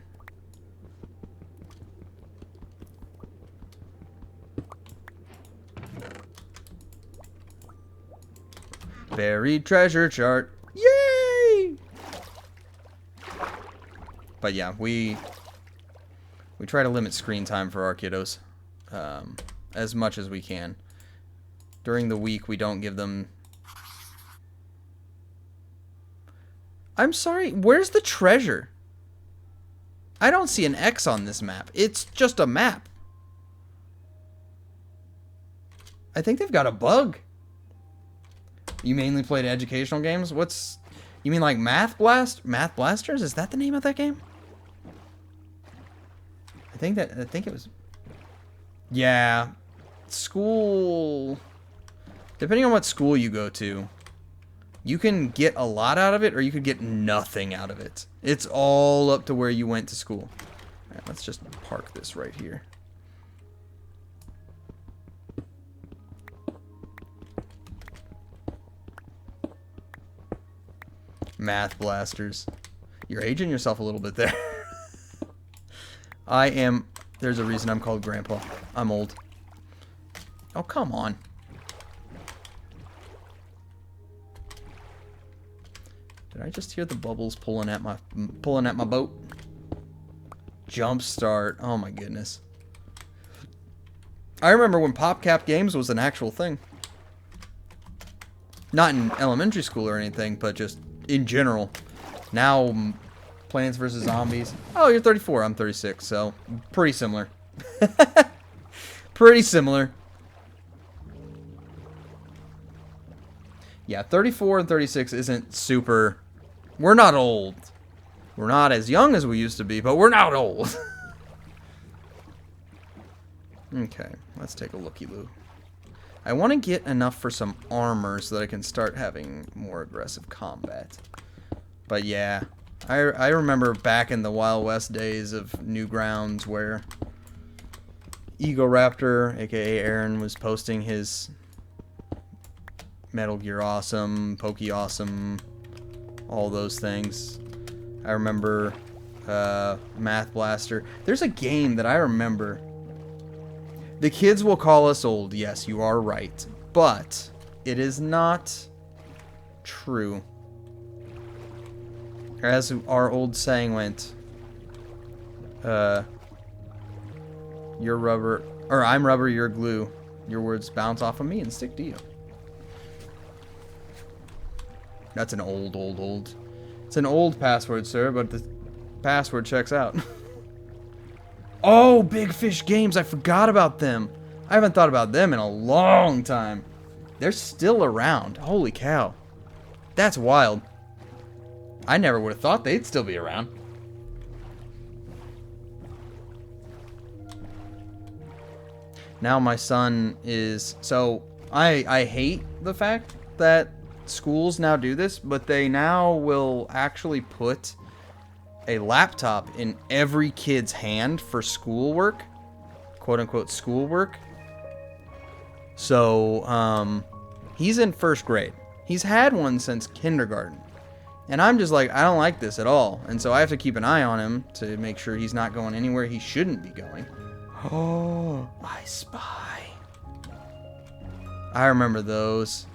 Buried treasure chart. Yay! But yeah, we try to limit screen time for our kiddos as much as we can. During the week, we don't give them... I'm sorry, where's the treasure? I don't see an X on this map. It's just a map. I think they've got a bug. You mainly played educational games? You mean like Math Blasters? Is that the name of that game? I think it was... Yeah. School... Depending on what school you go to, you can get a lot out of it, or you could get nothing out of it. It's all up to where you went to school. Alright, let's just park this right here. Math Blasters. You're aging yourself a little bit there. There's a reason I'm called Grandpa. I'm old. Oh, come on. Did I just hear the bubbles pulling at my boat? Jump start. Oh my goodness. I remember when PopCap games was an actual thing. Not in elementary school or anything, but just in general. Now, Plants vs. Zombies. Oh, you're 34. I'm 36, so pretty similar. Pretty similar. Yeah, 34 and 36 isn't super... We're not old. We're not as young as we used to be, but we're not old. Okay, let's take a looky-loo. I want to get enough for some armor so that I can start having more aggressive combat. But yeah, I remember back in the Wild West days of Newgrounds where Ego Raptor, aka Aaron, was posting his Metal Gear Awesome, Pokey Awesome, all those things. I remember Math Blaster. There's a game that I remember. The kids will call us old. Yes, you are right. But it is not true. As our old saying went, you're rubber, or I'm rubber, you're glue. Your words bounce off of me and stick to you. That's an old. It's an old password, sir, but the password checks out. Oh, Big Fish Games. I forgot about them. I haven't thought about them in a long time. They're still around. Holy cow. That's wild. I never would have thought they'd still be around. Now my son is... So, I hate the fact that schools now do this, but they now will actually put a laptop in every kid's hand for schoolwork. Quote-unquote schoolwork. So, he's in first grade. He's had one since kindergarten. And I'm just like, I don't like this at all. And so I have to keep an eye on him to make sure he's not going anywhere he shouldn't be going. Oh, I Spy. I remember those.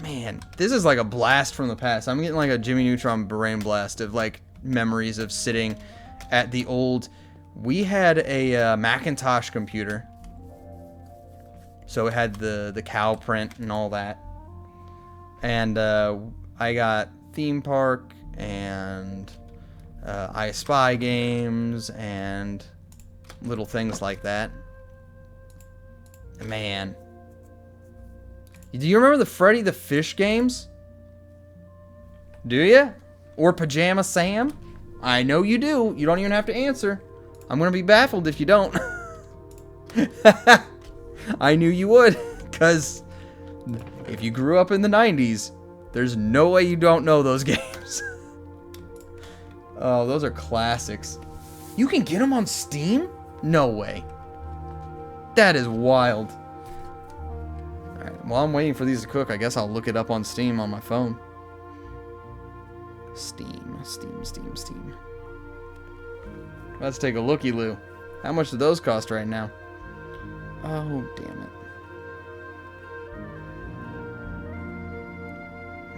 Man, this is like a blast from the past. I'm getting like a Jimmy Neutron brain blast of like memories of sitting at the old... We had a Macintosh computer. So it had the cow print and all that. And I got Theme Park and I Spy games and little things like that. Man. Do you remember the Freddy the Fish games? Do you? Or Pajama Sam? I know you do. You don't even have to answer. I'm going to be baffled if you don't. I knew you would. Because if you grew up in the 90s, there's no way you don't know those games. Oh, those are classics. You can get them on Steam? No way. That is wild. Alright, while I'm waiting for these to cook, I guess I'll look it up on Steam on my phone. Steam. Let's take a looky-loo. How much do those cost right now? Oh, damn it.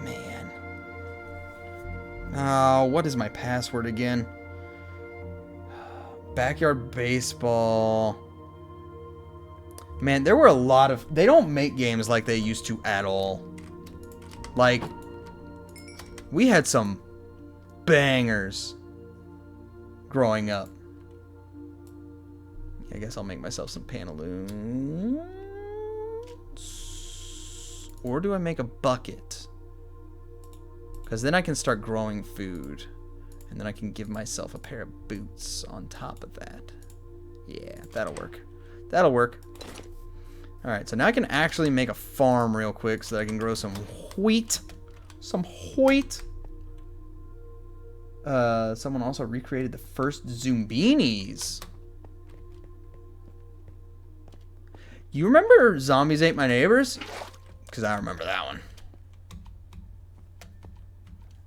Man. Oh, what is my password again? Backyard Baseball. Man, there were a lot of... They don't make games like they used to at all. Like, we had some bangers growing up. I guess I'll make myself some pantaloons. Or do I make a bucket? Because then I can start growing food. And then I can give myself a pair of boots on top of that. Yeah, that'll work. That'll work. Alright, so now I can actually make a farm real quick so that I can grow some wheat. Some wheat. Someone also recreated the first Zumbinis. You remember Zombies Ate My Neighbors? Because I remember that one.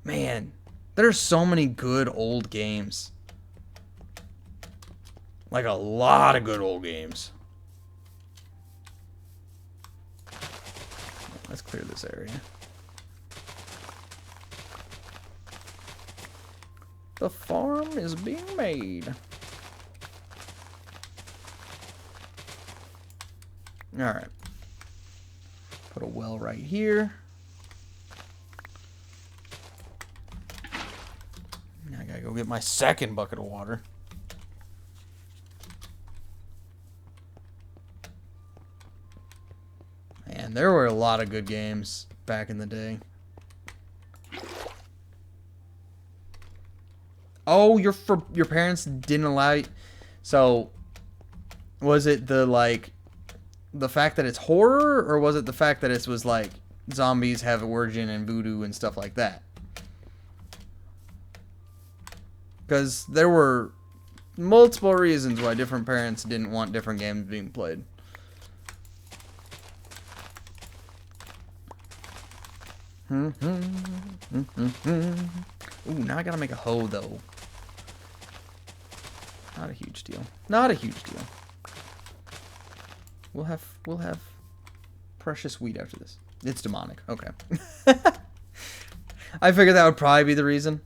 Man, there are so many good old games. Like a lot of good old games. Let's clear this area. The farm is being made. Alright. Put a well right here. Now I gotta go get my second bucket of water. Man, there were a lot of good games back in the day. Oh, your parents didn't allow you... So, was it the, like... the fact that it's horror, or was it the fact that it was like zombies have origin and voodoo and stuff like that? Because there were multiple reasons why different parents didn't want different games being played. Ooh, now I gotta make a hoe though. Not a huge deal. Not a huge deal. We'll have precious wheat after this. It's demonic. Okay. I figured that would probably be the reason.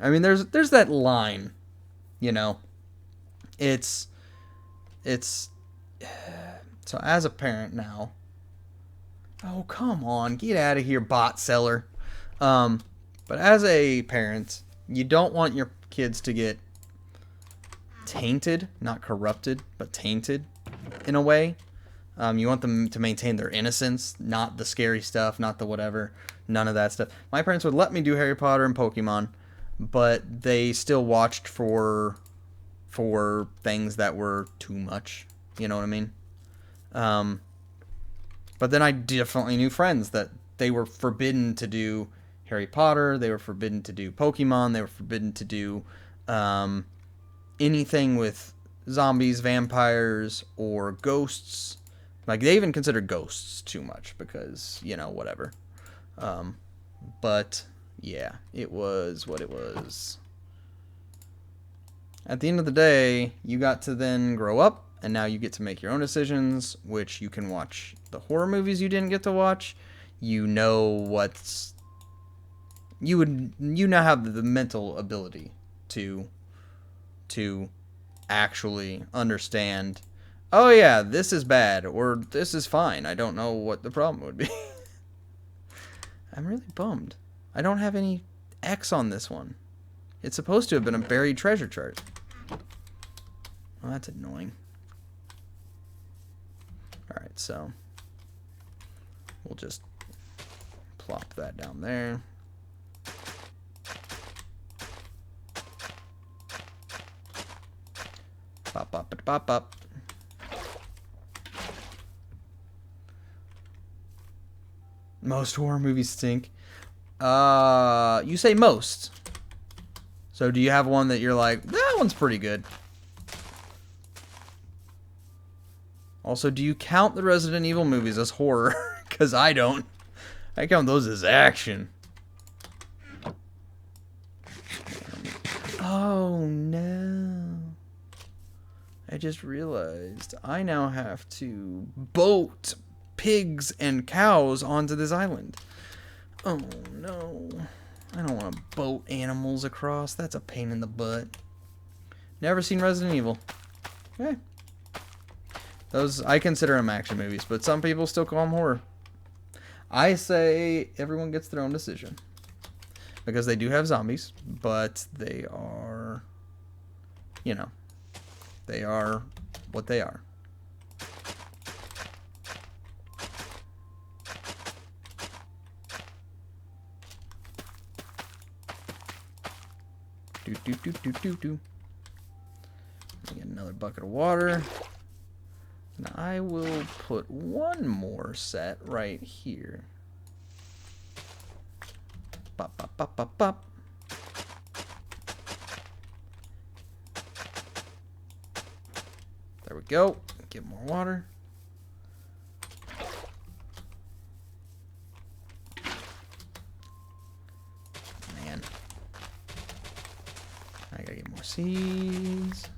I mean, there's that line, you know. It's so as a parent now. Oh, come on, get out of here, bot seller. But as a parent, you don't want your kids to get tainted, not corrupted, but tainted in a way. You want them to maintain their innocence, not the scary stuff, not the whatever, none of that stuff. My parents would let me do Harry Potter and Pokemon, but they still watched for things that were too much. You know what I mean? But then I definitely knew friends that they were forbidden to do Harry Potter, they were forbidden to do Pokemon, they were forbidden to do anything with zombies, vampires, or ghosts. Like, they even considered ghosts too much because, you know, whatever. But, yeah, it was what it was. At the end of the day, you got to then grow up, and now you get to make your own decisions, which you can watch the horror movies you didn't get to watch. You know what's... You now have the mental ability to actually understand, oh yeah, this is bad, or this is fine. I don't know what the problem would be. I'm really bummed. I don't have any X on this one. It's supposed to have been a buried treasure chart. Well, that's annoying. Alright, so we'll just plop that down there. Bop, bop, bop, bop, bop. Most horror movies stink. You say most. So do you have one that you're like, that one's pretty good? Also, do you count the Resident Evil movies as horror? Because I don't. I count those as action. Oh, no. I just realized I now have to boat pigs and cows onto this island. Oh, no. I don't want to boat animals across. That's a pain in the butt. Never seen Resident Evil. Okay. Those, I consider them action movies, but some people still call them horror. I say everyone gets their own decision. Because they do have zombies, but they are, you know, they are what they are. Do. Get another bucket of water. Now I will put one more set right here. Bop, bop, bop, bop, bop. There we go. Get more water. Man. I gotta get more seeds.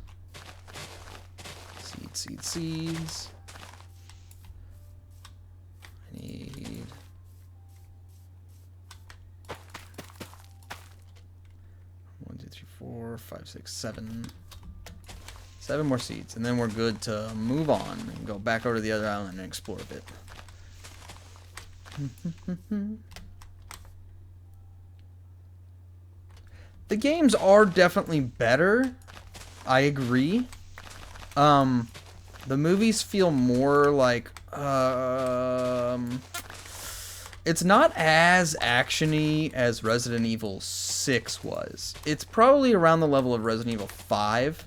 Seeds. I need 1, 2, 3, 4, 5, 6, 7. 7 more seeds, and then we're good to move on and go back over to the other island and explore a bit. The games are definitely better. I agree. The movies feel more like, it's not as actiony as Resident Evil 6 was. It's probably around the level of Resident Evil 5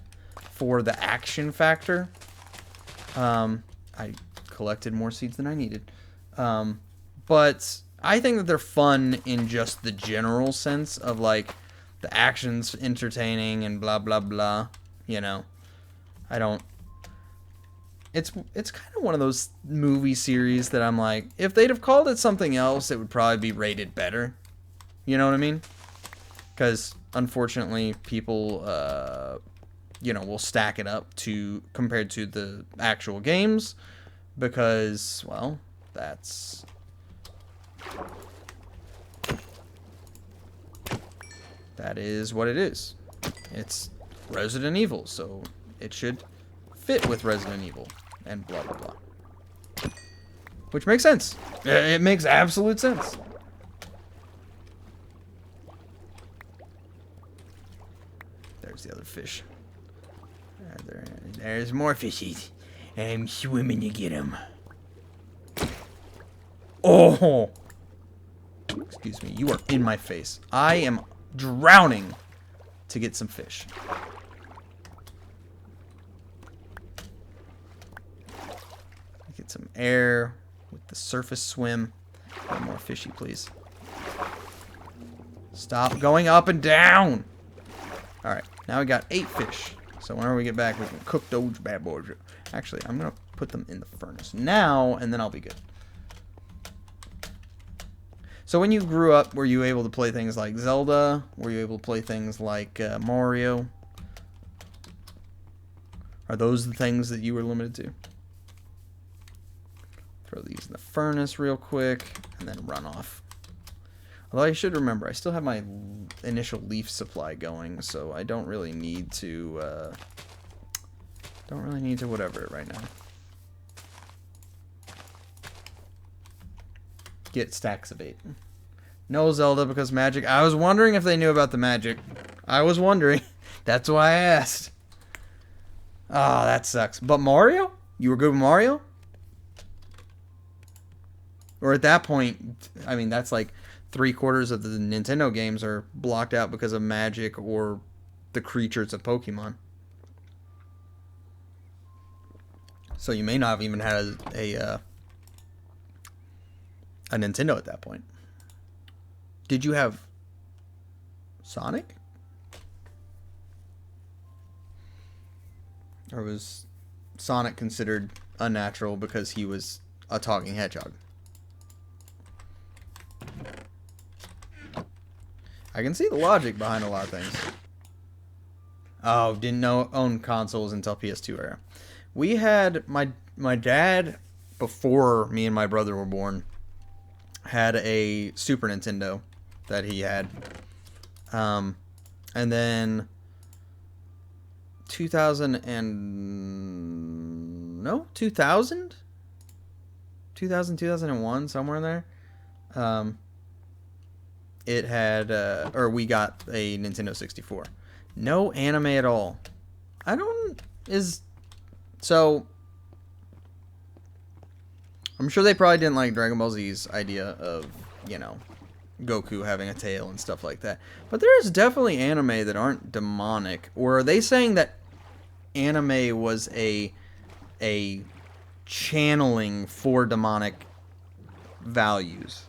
for the action factor. I collected more seeds than I needed. But I think that they're fun in just the general sense of, like, the action's entertaining and blah, blah, blah. You know, I don't... It's kind of one of those movie series that I'm like, if they'd have called it something else, it would probably be rated better. You know what I mean? Because, unfortunately, people, you know, will stack it up compared to the actual games. Because, well, That is what it is. It's Resident Evil, so it should fit with Resident Evil, and blah, blah, blah. Which makes sense. It makes absolute sense. There's the other fish. There's more fishies. I'm swimming to get them. Oh! Excuse me, you are in my face. I am drowning to get some fish. Get some air with the surface swim. One more fishy, please. Stop going up and down! Alright, now we got 8 fish. So whenever we get back, we can cook those bad boys. Actually, I'm going to put them in the furnace now, and then I'll be good. So when you grew up, were you able to play things like Zelda? Were you able to play things like Mario? Are those the things that you were limited to? Throw these in the furnace real quick, and then run off. Although I should remember, I still have my initial leaf supply going, so I don't really need to, whatever it right now. Get stacks of 8. No Zelda because magic. I was wondering if they knew about the magic. I was wondering. That's why I asked. Oh, that sucks. But Mario? You were good with Mario? Or at that point, I mean, that's like 3/4 of the Nintendo games are blocked out because of magic or the creatures of Pokemon. So you may not have even had a Nintendo at that point. Did you have Sonic? Or was Sonic considered unnatural because he was a talking hedgehog? I can see the logic behind a lot of things. Oh, didn't own consoles until PS2 era. We had my dad, before me and my brother were born, had a Super Nintendo that he had. And then 2000 2001, somewhere in there. It had, or we got a Nintendo 64. No anime at all. So, I'm sure they probably didn't like Dragon Ball Z's idea of, you know, Goku having a tail and stuff like that. But there is definitely anime that aren't demonic. Or are they saying that anime was a channeling for demonic values?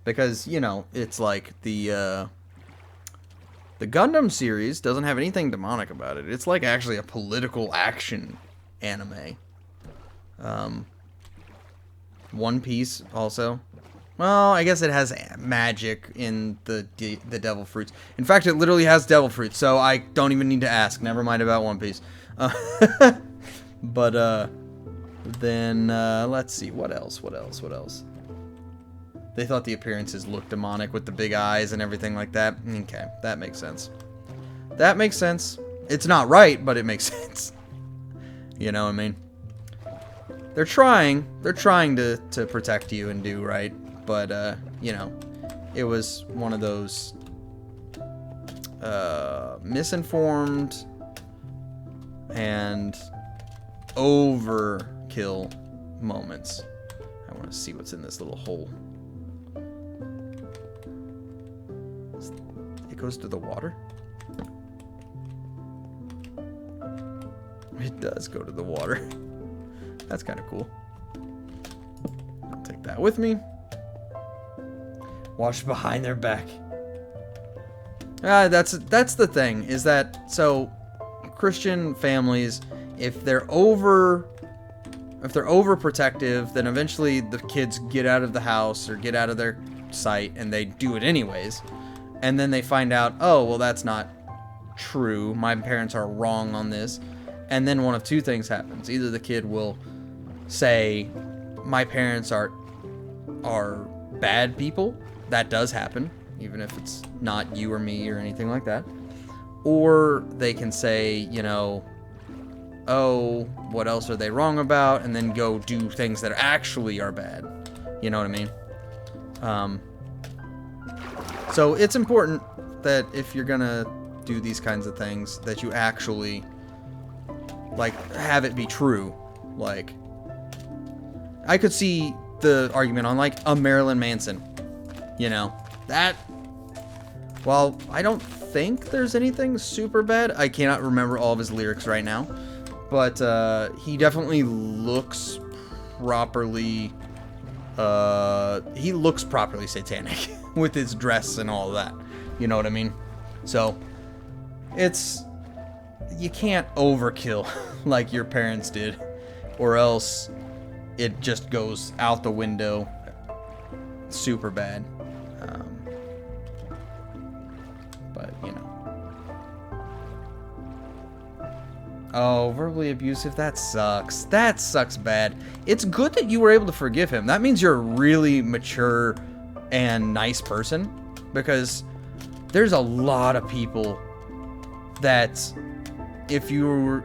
Because, you know, it's like the Gundam series doesn't have anything demonic about it. It's like actually a political action anime. One Piece also. Well, I guess it has magic in the devil fruits. In fact, it literally has devil fruits, so I don't even need to ask. Never mind about One Piece. But then let's see, what else? They thought the appearances looked demonic with the big eyes and everything like that. Okay, that makes sense. That makes sense. It's not right, but it makes sense. You know what I mean? They're trying to protect you and do right, but you know, it was one of those misinformed and overkill moments. I want to see what's in this little hole. It goes to the water? It does go to the water. That's kind of cool. I'll take that with me. Watch behind their back. That's the thing, is that, so Christian families, if they're overprotective, then eventually the kids get out of the house or get out of their sight and they do it anyways. And then they find out, oh, well, that's not true. My parents are wrong on this. And then one of two things happens. Either the kid will say, my parents are bad people. That does happen, even if it's not you or me or anything like that. Or they can say, you know, oh, what else are they wrong about? And then go do things that actually are bad. You know what I mean? So it's important that if you're gonna do these kinds of things, that you actually, like, have it be true. Like, I could see the argument on, like, a Marilyn Manson. You know, that, well, I don't think there's anything super bad. I cannot remember all of his lyrics right now. But he definitely looks properly, he looks properly satanic with his dress and all of that. You know what I mean? So, it's, you can't overkill like your parents did, or else it just goes out the window super bad. But, you know. Oh, verbally abusive, that sucks. That sucks bad. It's good that you were able to forgive him. That means you're a really mature and nice person, because there's a lot of people that if you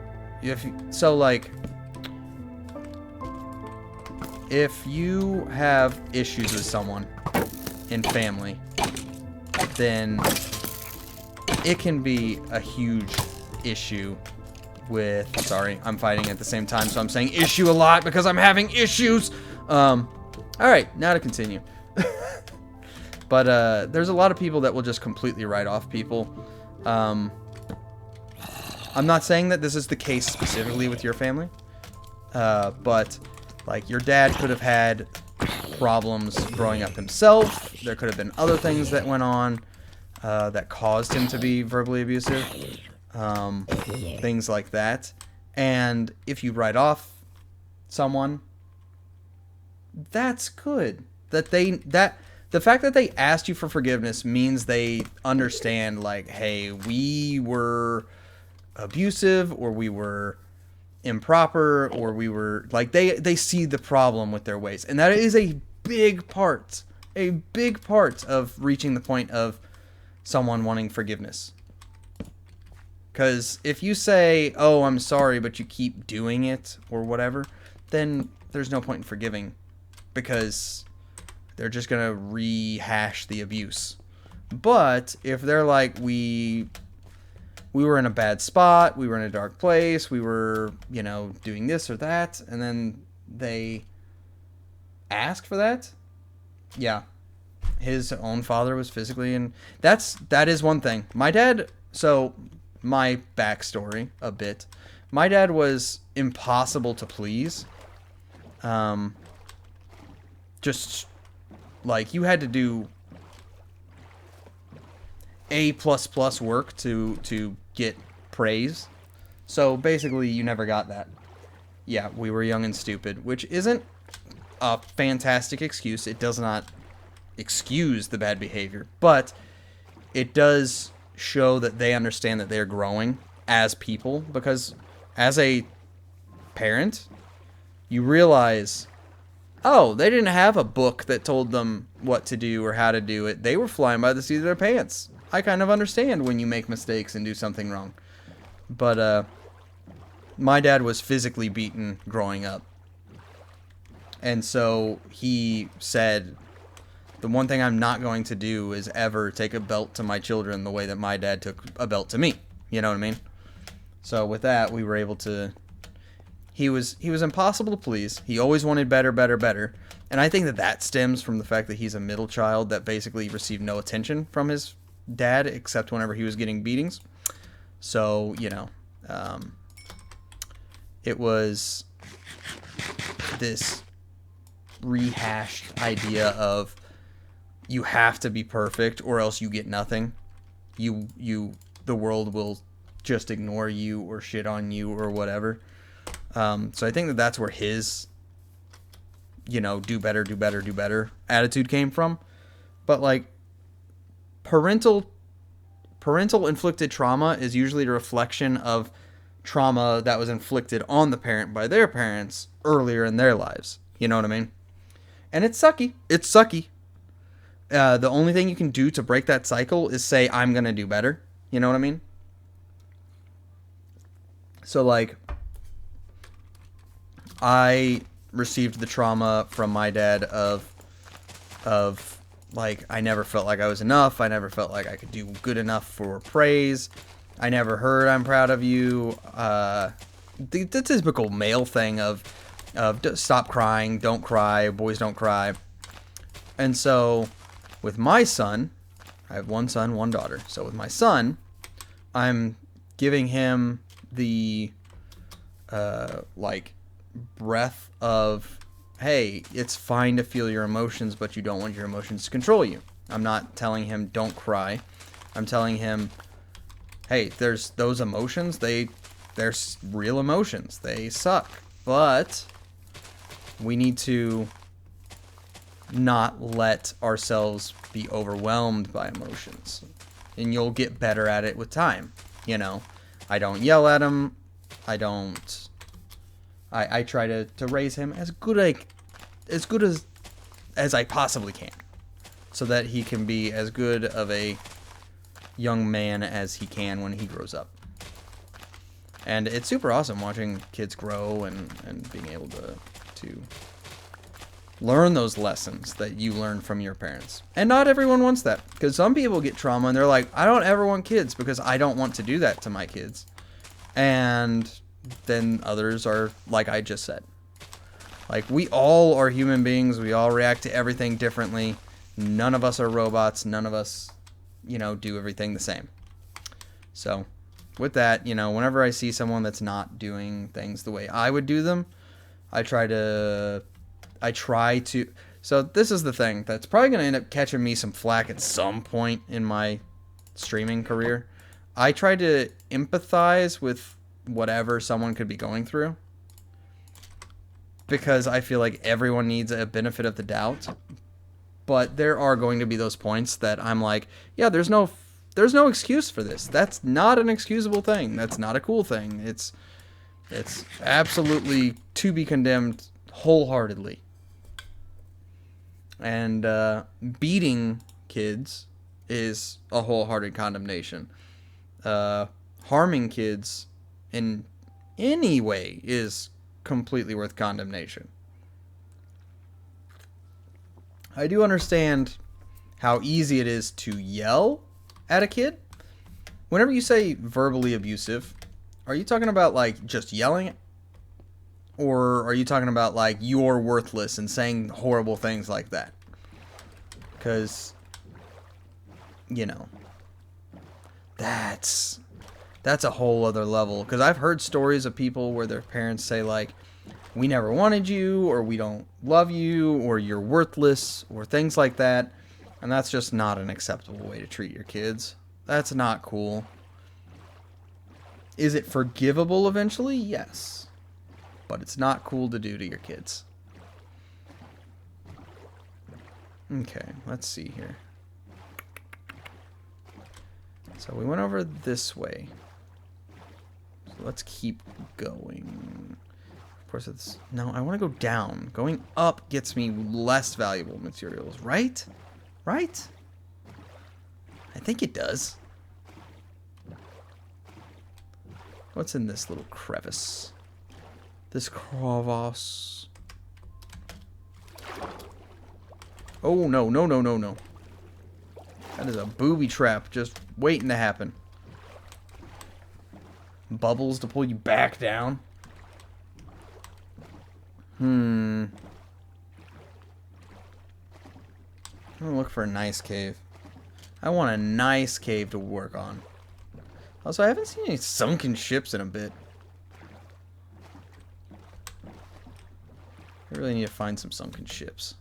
have issues with someone in family, then it can be a huge issue with, sorry, I'm fighting at the same time, so I'm saying issue a lot because I'm having issues. Alright, now to continue. But there's a lot of people that will just completely write off people. I'm not saying that this is the case specifically with your family, but like your dad could have had problems growing up himself. There could have been other things that went on that caused him to be verbally abusive. Things like that. And if you write off someone, that's good. The fact that they asked you for forgiveness means they understand, like, hey, we were abusive, or we were improper, or we were, like, they see the problem with their ways. And that is a big part of reaching the point of someone wanting forgiveness. Because if you say, oh, I'm sorry, but you keep doing it, or whatever, then there's no point in forgiving. Because they're just going to rehash the abuse. But if they're like, we were in a bad spot, we were in a dark place, we were, you know, doing this or that, and then they ask for that, yeah, his own father was physically, and that is one thing. My dad, so my backstory a bit, my dad was impossible to please. Just like, you had to do A++ work to get praise. So basically you never got that. Yeah, we were young and stupid, which isn't a fantastic excuse. It does not excuse the bad behavior, but it does show that they understand that they're growing as people, because as a parent, you realize, oh, they didn't have a book that told them what to do or how to do it. They were flying by the seat of their pants. I kind of understand when you make mistakes and do something wrong. But my dad was physically beaten growing up. And so he said, the one thing I'm not going to do is ever take a belt to my children the way that my dad took a belt to me. You know what I mean? So with that, we were able to... He was impossible to please. He always wanted better, better, better. And I think that stems from the fact that he's a middle child that basically received no attention from his dad except whenever he was getting beatings. So, you know, it was this rehashed idea of you have to be perfect or else you get nothing. The world will just ignore you or shit on you or whatever. So I think that's where his, you know, do better, do better, do better attitude came from. But like parental inflicted trauma is usually a reflection of trauma that was inflicted on the parent by their parents earlier in their lives. You know what I mean? And it's sucky. It's sucky. The only thing you can do to break that cycle is say, I'm going to do better. You know what I mean? So, like, I received the trauma from my dad of like, I never felt like I was enough. I never felt like I could do good enough for praise. I never heard I'm proud of you. The typical male thing of stop crying, don't cry, boys don't cry. And so with my son, I have one son, one daughter. So with my son, I'm giving him the like breath of, hey, it's fine to feel your emotions, but you don't want your emotions to control you. I'm not telling him don't cry. I'm telling him, hey, there's those emotions. They're real emotions. They suck. But we need to not let ourselves be overwhelmed by emotions. And you'll get better at it with time. You know, I don't yell at him. I try to raise him as good as I possibly can, so that he can be as good of a young man as he can when he grows up. And it's super awesome watching kids grow and being able to learn those lessons that you learn from your parents. And not everyone wants that, because some people get trauma and they're like, I don't ever want kids because I don't want to do that to my kids. And then others are like I just said. Like, we all are human beings. We all react to everything differently. None of us are robots. None of us, do everything the same. So, with that, whenever I see someone that's not doing things the way I would do them, I try to... So, this is the thing that's probably going to end up catching me some flack at some point in my streaming career. I try to empathize with whatever someone could be going through, because I feel like everyone needs a benefit of the doubt. But there are going to be those points that I'm like, yeah, there's no excuse for this. That's not an excusable thing. That's not a cool thing. It's absolutely to be condemned wholeheartedly. And beating kids is a wholehearted condemnation. Harming kids in any way is completely worth condemnation. I do understand how easy it is to yell at a kid. Whenever you say verbally abusive, are you talking about like just yelling? Or are you talking about like you're worthless and saying horrible things like that? Because, that's a whole other level. Because I've heard stories of people where their parents say like, we never wanted you, or we don't love you, or you're worthless, or things like that. And that's just not an acceptable way to treat your kids. That's not cool. Is it forgivable eventually? Yes. But it's not cool to do to your kids. Okay, let's see here. So we went over this way. So let's keep going. Of course it's... No, I want to go down. Going up gets me less valuable materials, right? Right? I think it does. What's in this little crevice? This crevasse. Oh, no, no, no, no, no. That is a booby trap just waiting to happen. Bubbles to pull you back down. I'm gonna look for a nice cave. I want a nice cave to work on. Also, I haven't seen any sunken ships in a bit. I really need to find some sunken ships,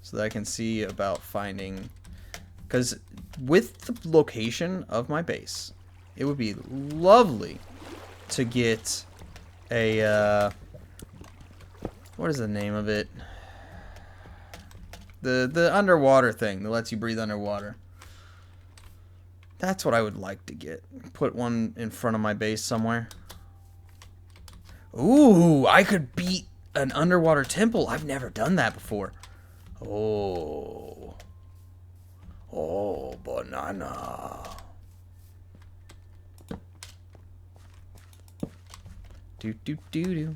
so that I can see about finding... Because with the location of my base, it would be lovely to get a... what is the name of it? The underwater thing that lets you breathe underwater. That's what I would like to get. Put one in front of my base somewhere. Ooh, I could beat an underwater temple. I've never done that before. Oh. Oh, banana. Do do do do.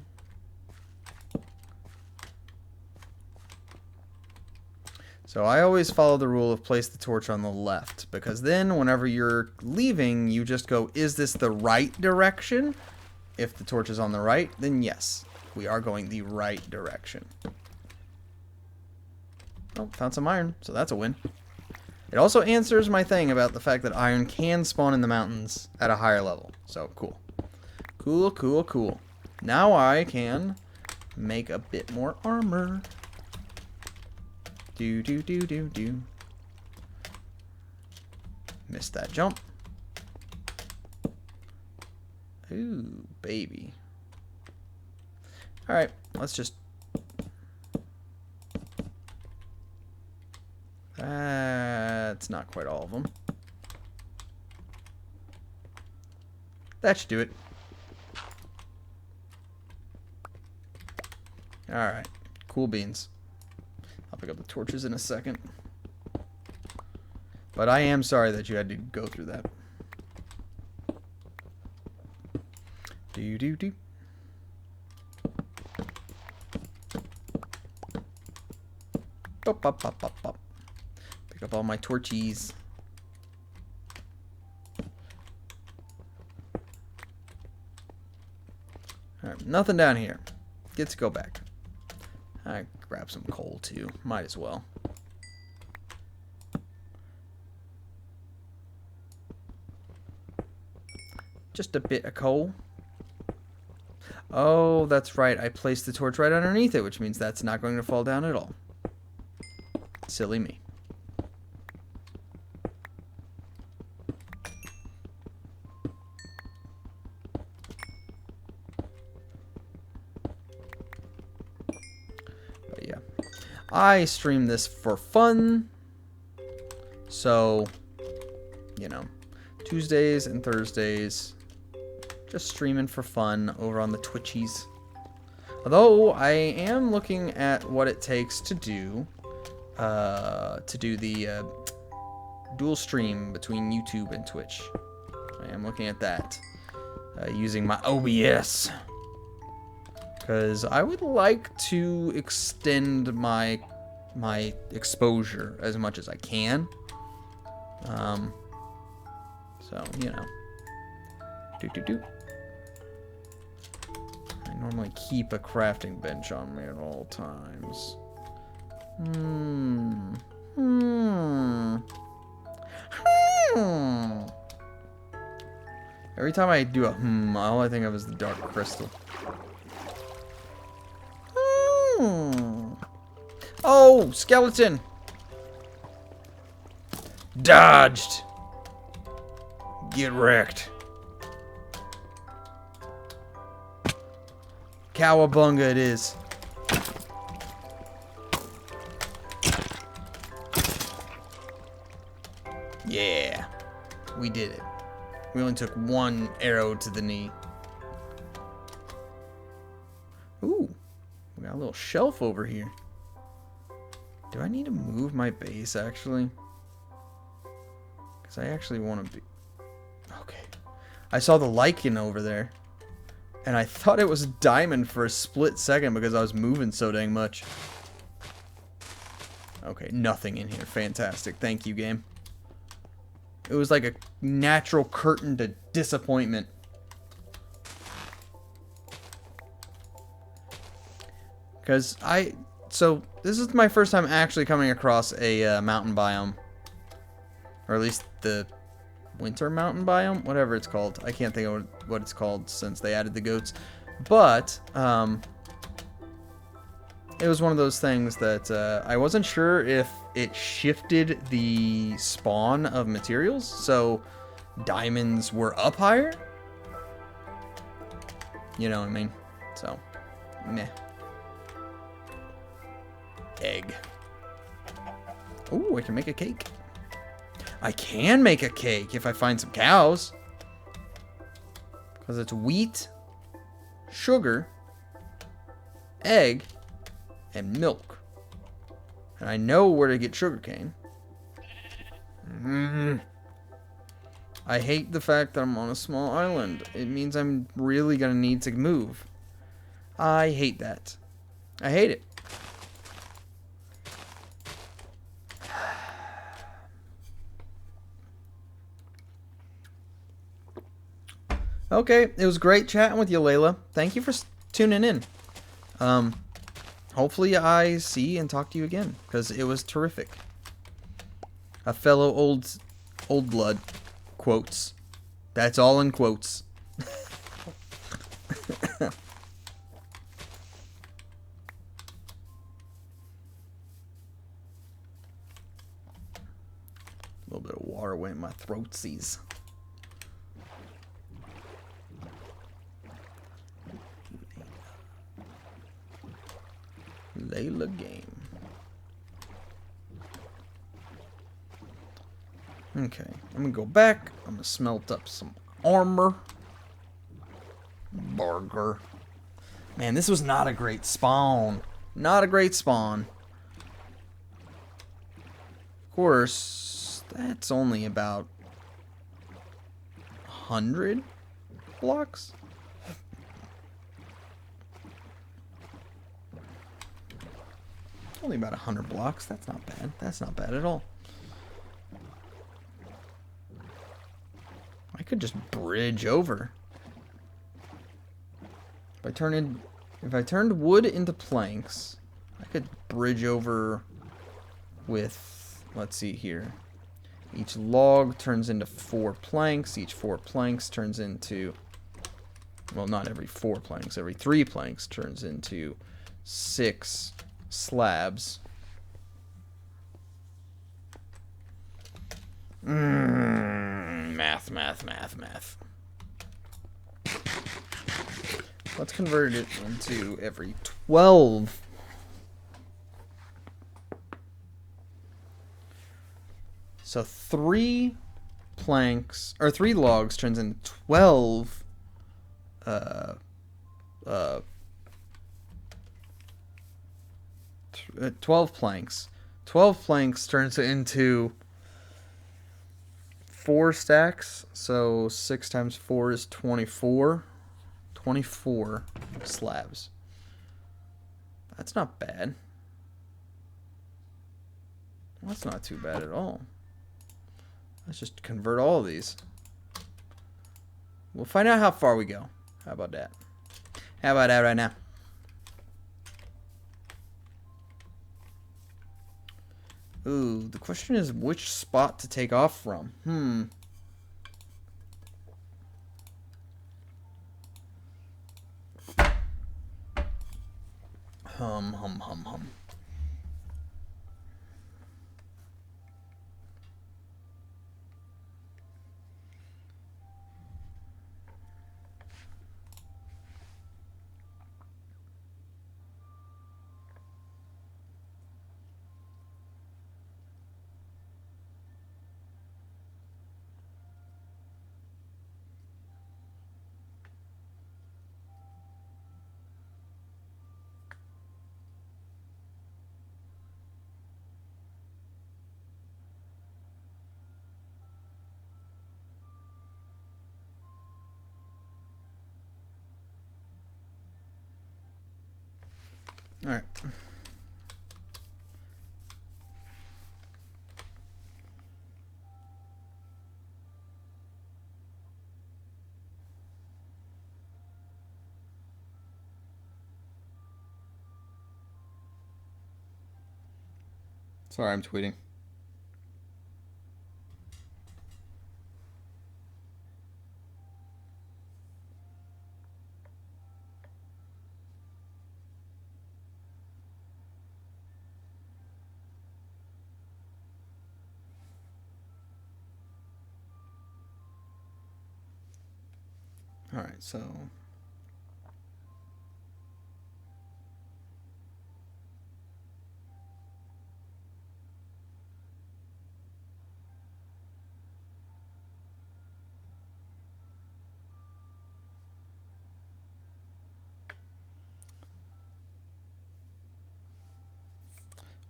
So I always follow the rule of place the torch on the left, because then whenever you're leaving, you just go, is this the right direction? If the torch is on the right, then yes, we are going the right direction. Oh, found some iron, so that's a win. It also answers my thing about the fact that iron can spawn in the mountains at a higher level. So, cool. Cool, cool, cool. Now I can make a bit more armor. Do, do, do, do, do. Missed that jump. Ooh, baby. Alright, let's just... That's not quite all of them. That should do it. Alright, cool beans. I'll pick up the torches in a second. But I am sorry that you had to go through that. Do do do. Pop pop pop pop pop. Pick up all my torchies. Alright, nothing down here. Get to go back. I grab some coal too. Might as well. Just a bit of coal. Oh, that's right. I placed the torch right underneath it, which means that's not going to fall down at all. Silly me. But yeah. I stream this for fun. So, you know, Tuesdays and Thursdays. Just streaming for fun over on the Twitchies. Although I am looking at what it takes to do the dual stream between YouTube and Twitch. I am looking at that using my OBS, because I would like to extend my exposure as much as I can. So you know, do. I normally keep a crafting bench on me at all times. Every time I do a all I think of is the dark crystal. Oh, skeleton! Dodged! Get wrecked. Cowabunga it is. Yeah. We did it. We only took one arrow to the knee. Ooh. We got a little shelf over here. Do I need to move my base, actually? Because I actually want to be... Okay. I saw the lichen over there. And I thought it was a diamond for a split second because I was moving so dang much. Okay, nothing in here. Fantastic. Thank you, game. It was like a natural curtain to disappointment. Because so this is my first time actually coming across a mountain biome. Or at least the winter mountain biome, whatever it's called. I can't think of what it's called since they added the goats. But it was one of those things that I wasn't sure if it shifted the spawn of materials, so diamonds were up higher. You know what I mean? So, meh. Egg. Ooh, I can make a cake. I can make a cake if I find some cows. Because it's wheat, sugar, egg and milk. And I know where to get sugarcane. I hate the fact that I'm on a small island. It means I'm really gonna need to move. I hate that. I hate it. Okay, it was great chatting with you, Layla. Thank you for tuning in. Hopefully I see and talk to you again, because it was terrific. A fellow old blood, quotes. That's all in quotes. A little bit of water went in my throatsies. Layla game. Okay, I'm gonna go back. I'm gonna smelt up some armor. Burger. Man, this was not a great spawn. Not a great spawn. Of course, that's only about 100 blocks. Only about 100 blocks. That's not bad. That's not bad at all. I could just bridge over. If I turned wood into planks, I could bridge over with, let's see here. Each log turns into 4 planks. Each 4 planks turns into, well, not every 4 planks. Every 3 planks turns into 6 slabs. Math. Let's convert it into every 12. So 3 planks, or 3 logs turns into 12 12 planks. 12 planks turns into 4 stacks. So 6 times 4 is 24. 24 slabs. That's not bad. That's not too bad at all. Let's just convert all of these. We'll find out how far we go. How about that? How about that right now? Ooh, the question is which spot to take off from. Hum. All right. Sorry, I'm tweeting. All right, so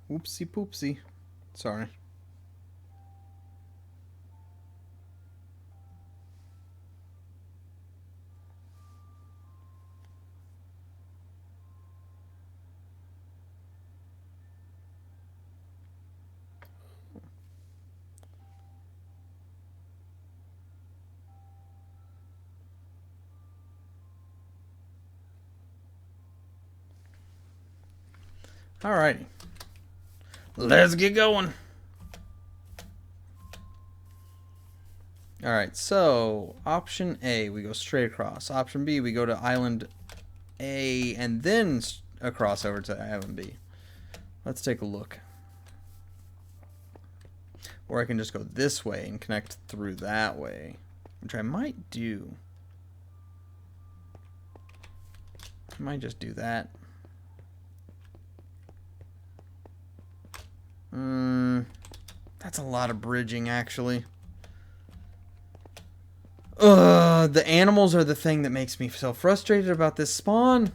Whoopsie poopsie. Sorry. Alrighty. Let's get going. Alright, so option A, we go straight across. Option B, we go to island A and then across over to island B. Let's take a look. Or I can just go this way and connect through that way, which I might do. I might just do that. That's a lot of bridging, actually. The animals are the thing that makes me so frustrated about this spawn.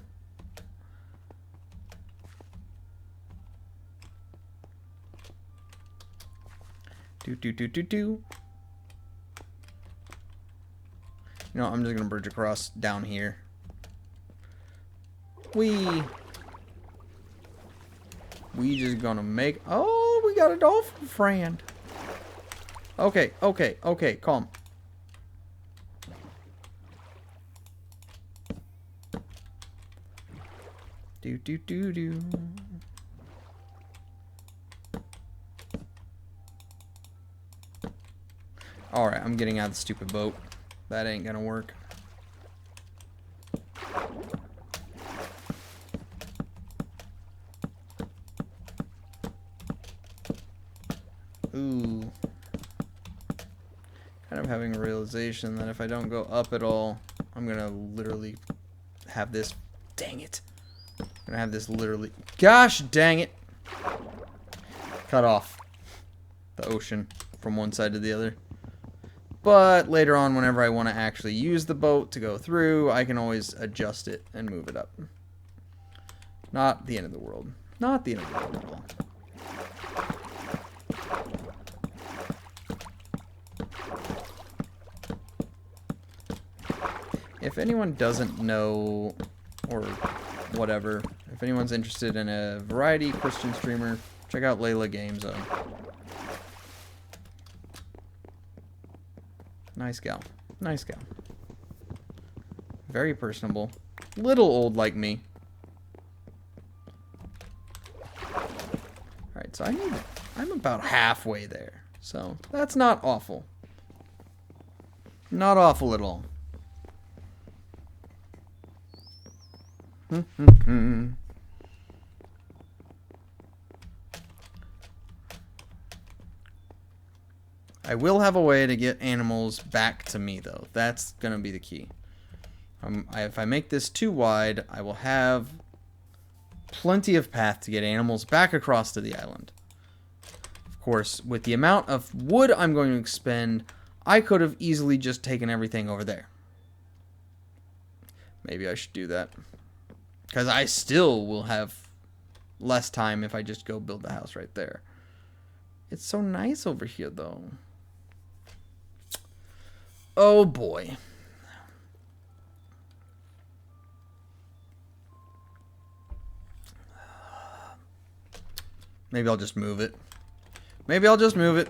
Do. You know, I'm just gonna bridge across down here. We just gonna make... Oh, we got a dolphin friend. Okay, calm. Do. Alright, I'm getting out of the stupid boat. That ain't gonna work. Ooh. Kind of having a realization that if I don't go up at all, I'm gonna literally have this... Dang it. I'm gonna have this literally... Gosh dang it! Cut off the ocean from one side to the other. But later on, whenever I want to actually use the boat to go through, I can always adjust it and move it up. Not the end of the world. Not the end of the world at all. If anyone doesn't know, or whatever, if anyone's interested in a variety Christian streamer, check out Layla Game Zone. Nice gal. Nice gal. Very personable. Little old like me. Alright, so I'm about halfway there. So, that's not awful. Not awful at all. I will have a way to get animals back to me, though. That's going to be the key. If I make this too wide, I will have plenty of path to get animals back across to the island. Of course, with the amount of wood I'm going to expend, I could have easily just taken everything over there. Maybe I should do that. Because I still will have less time if I just go build the house right there. It's so nice over here, though. Oh, boy. Maybe I'll just move it. Maybe I'll just move it.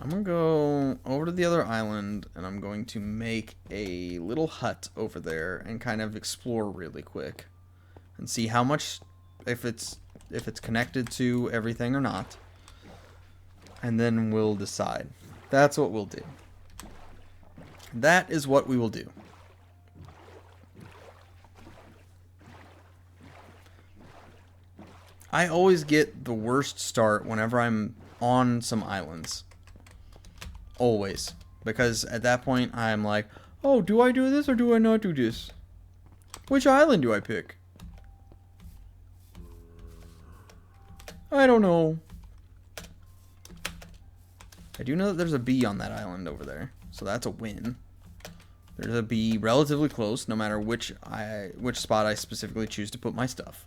I'm going to go over to the other island, and I'm going to make a little hut over there and kind of explore really quick and see how much, if it's connected to everything or not. And then we'll decide. That's what we'll do. That is what we will do. I always get the worst start whenever I'm on some islands. Always. Because at that point, I'm like, oh, do I do this or do I not do this? Which island do I pick? I don't know. I do know that there's a bee on that island over there. So that's a win. They're to be relatively close, no matter which spot I specifically choose to put my stuff.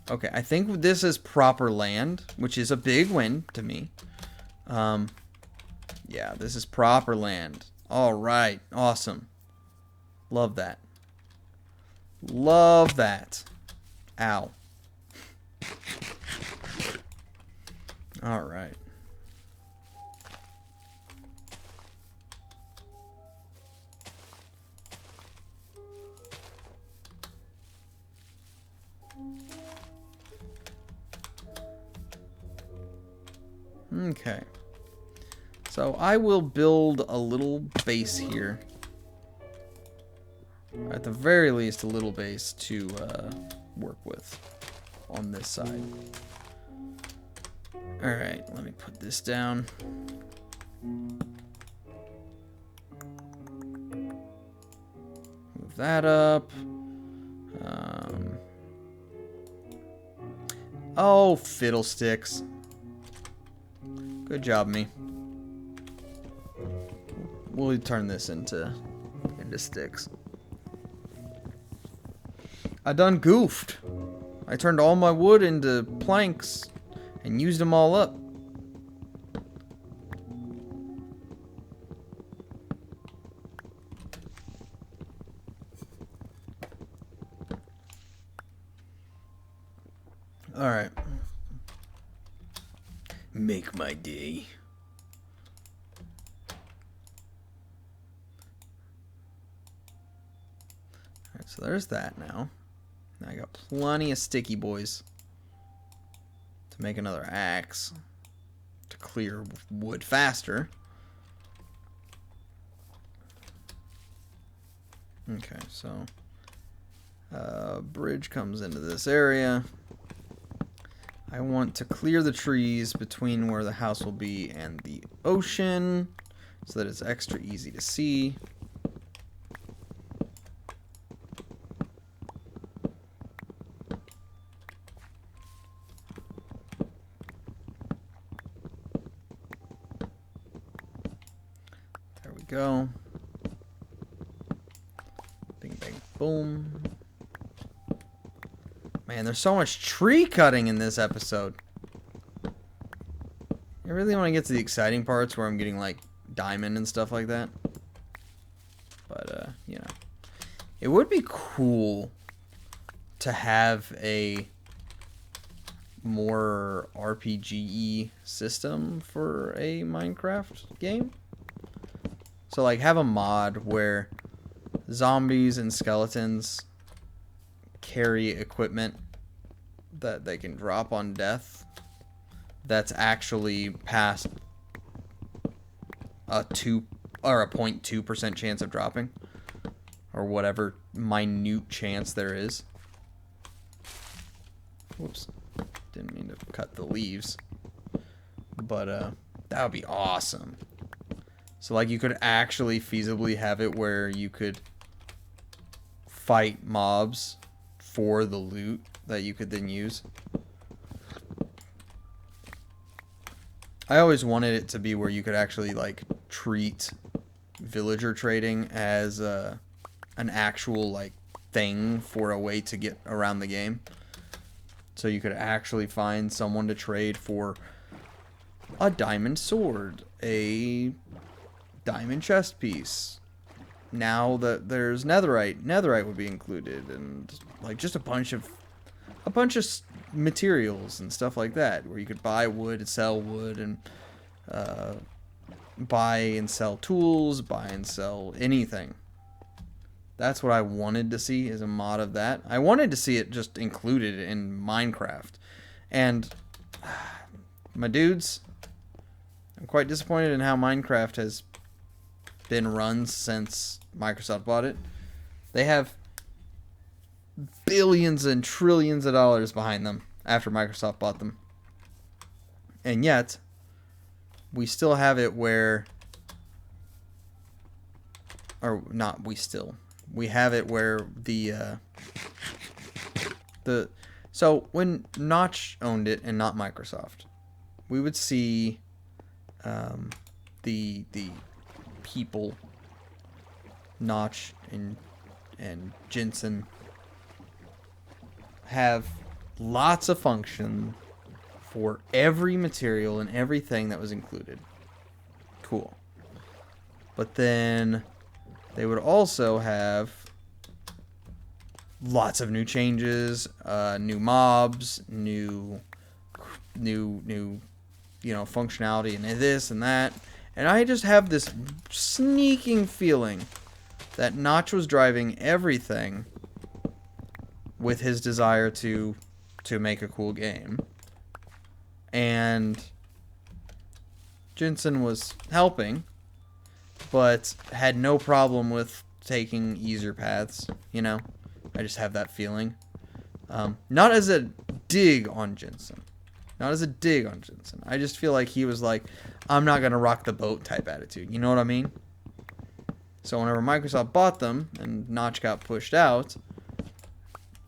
Okay, I think this is proper land, which is a big win to me. Yeah, this is proper land. All right, awesome. Love that. Love that. Ow. All right. Okay. So I will build a little base here. At the very least, a little base to work with on this side. Alright, let me put this down. Move that up. Oh, fiddlesticks. Good job, me. We'll turn this into sticks. I done goofed. I turned all my wood into planks and used them all up. Alright. Make my day. Alright, so there's that now. Now I got plenty of sticky boys to make another axe to clear wood faster. Okay, so bridge comes into this area. I want to clear the trees between where the house will be and the ocean so that it's extra easy to see. There we go. Bing, bang, boom. Man, there's so much tree cutting in this episode. I really want to get to the exciting parts where I'm getting, like, diamond and stuff like that. But, you know. It would be cool to have a more RPG-y system for a Minecraft game. So, like, have a mod where zombies and skeletons carry equipment that they can drop on death that's actually past a 0.2% chance of dropping, or whatever minute chance there is. Whoops, didn't mean to cut the leaves, but that would be awesome. So like you could actually feasibly have it where you could fight mobs for the loot that you could then use. I always wanted it to be where you could actually like treat villager trading as an actual like thing for a way to get around the game. So you could actually find someone to trade for a diamond sword, a diamond chest piece. Now that there's netherite would be included, and like just a bunch of materials and stuff like that, where you could buy wood and sell wood, and buy and sell tools, buy and sell anything. That's what I wanted to see, is a mod of that. I wanted to see it just included in Minecraft. And my dudes, I'm quite disappointed in how Minecraft has been run since Microsoft bought it. They have billions and trillions of dollars behind them after Microsoft bought them. And yet, we still have it where, or not we still, we have it where so when Notch owned it and not Microsoft, we would see the people Notch and Jensen have lots of function for every material and everything that was included. Cool. But then they would also have lots of new changes, new mobs, new functionality and this and that. And I just have this sneaking feeling that Notch was driving everything with his desire to make a cool game. And Jensen was helping, but had no problem with taking easier paths, you know? I just have that feeling. Not as a dig on Jensen. Not as a dig on Jensen. I just feel like he was like, I'm not going to rock the boat type attitude. You know what I mean? So whenever Microsoft bought them and Notch got pushed out,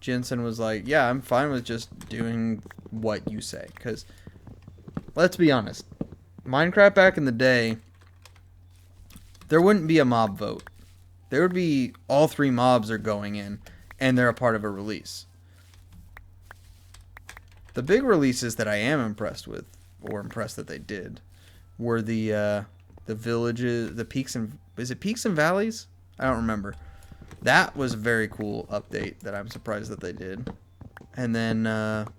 Jensen was like, yeah, I'm fine with just doing what you say. Because, let's be honest, Minecraft back in the day, there wouldn't be a mob vote. There would be all 3 mobs are going in, and they're a part of a release. The big releases that I am impressed with, or impressed that they did, were the villages, the peaks and... Is it Peaks and Valleys? I don't remember. That was a very cool update that I'm surprised that they did. And then... the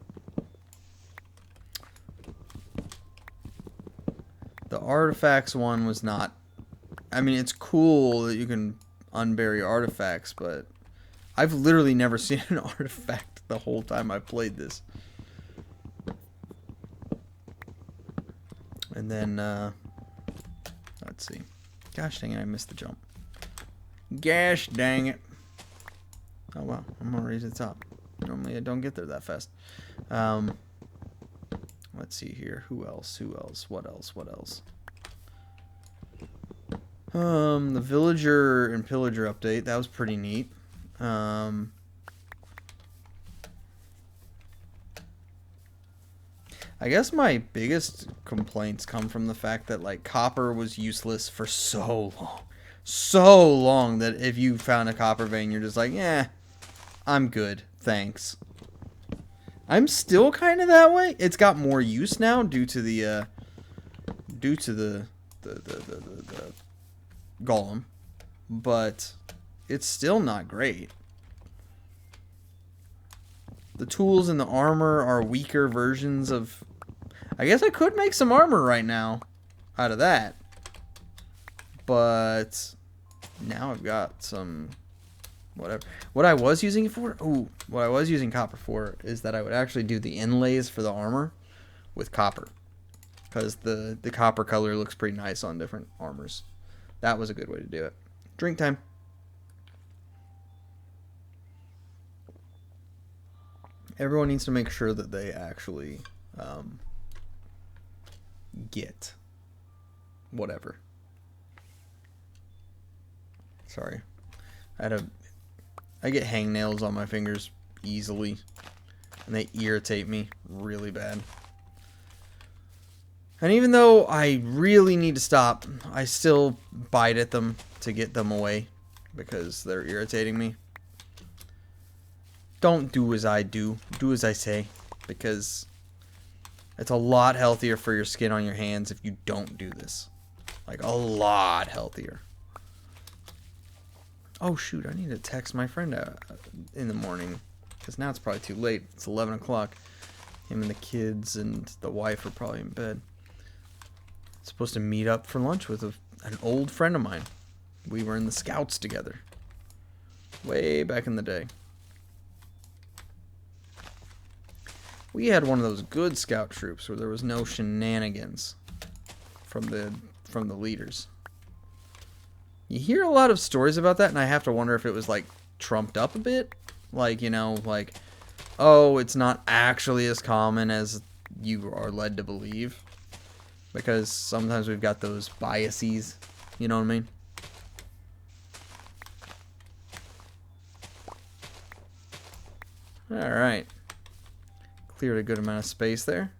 artifacts one was not... I mean, it's cool that you can unbury artifacts, but I've literally never seen an artifact the whole time I've played this. And then, let's see. Gosh dang it, I missed the jump. Gosh dang it. Oh wow, I'm already to the top. Normally I don't get there that fast. Let's see here. Who else? What else? The villager and pillager update. That was pretty neat. I guess my biggest complaints come from the fact that, like, copper was useless for so long. So long that if you found a copper vein, you're just like, yeah, I'm good. Thanks. I'm still kind of that way. It's got more use now due to the golem, but it's still not great. The tools and the armor are weaker versions of... I guess I could make some armor right now out of that. But now I've got some... whatever. What I was using it for... Ooh, what I was using copper for is that I would actually do the inlays for the armor with copper. Because the copper color looks pretty nice on different armors. That was a good way to do it. Drink time. Everyone needs to make sure that they actually get whatever. Sorry. I get hangnails on my fingers easily, and they irritate me really bad. And even though I really need to stop, I still bite at them to get them away because they're irritating me. Don't do as I do. Do as I say. Because it's a lot healthier for your skin on your hands if you don't do this. Like, a lot healthier. Oh, shoot. I need to text my friend in the morning. Because now it's probably too late. It's 11 o'clock. Him and the kids and the wife are probably in bed. Supposed to meet up for lunch with an old friend of mine. We were in the Scouts together. Way back in the day. We had one of those good scout troops where there was no shenanigans from the leaders. You hear a lot of stories about that, and I have to wonder if it was, like, trumped up a bit. Like, you know, like, oh, it's not actually as common as you are led to believe. Because sometimes we've got those biases, you know what I mean? Alright. Cleared a good amount of space there.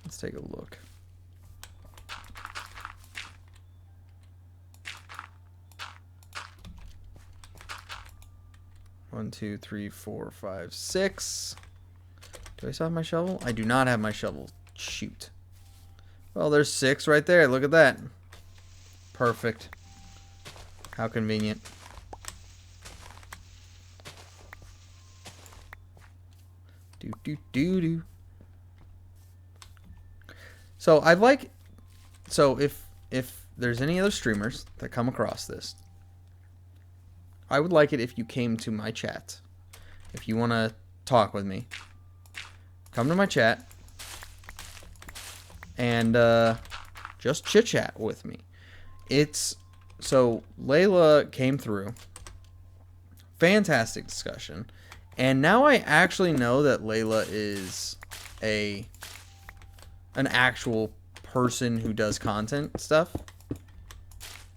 Let's take a look. 1, 2, 3, 4, 5, 6. Do I still have my shovel? I do not have my shovel. Shoot. Well, there's 6 right there. Look at that. Perfect. How convenient. Do. So I'd like, so if there's any other streamers that come across this, I would like it if you came to my chat. If you want to talk with me, come to my chat and just chit chat with me. So Layla came through. Fantastic discussion. And now I actually know that Layla is an actual person who does content stuff,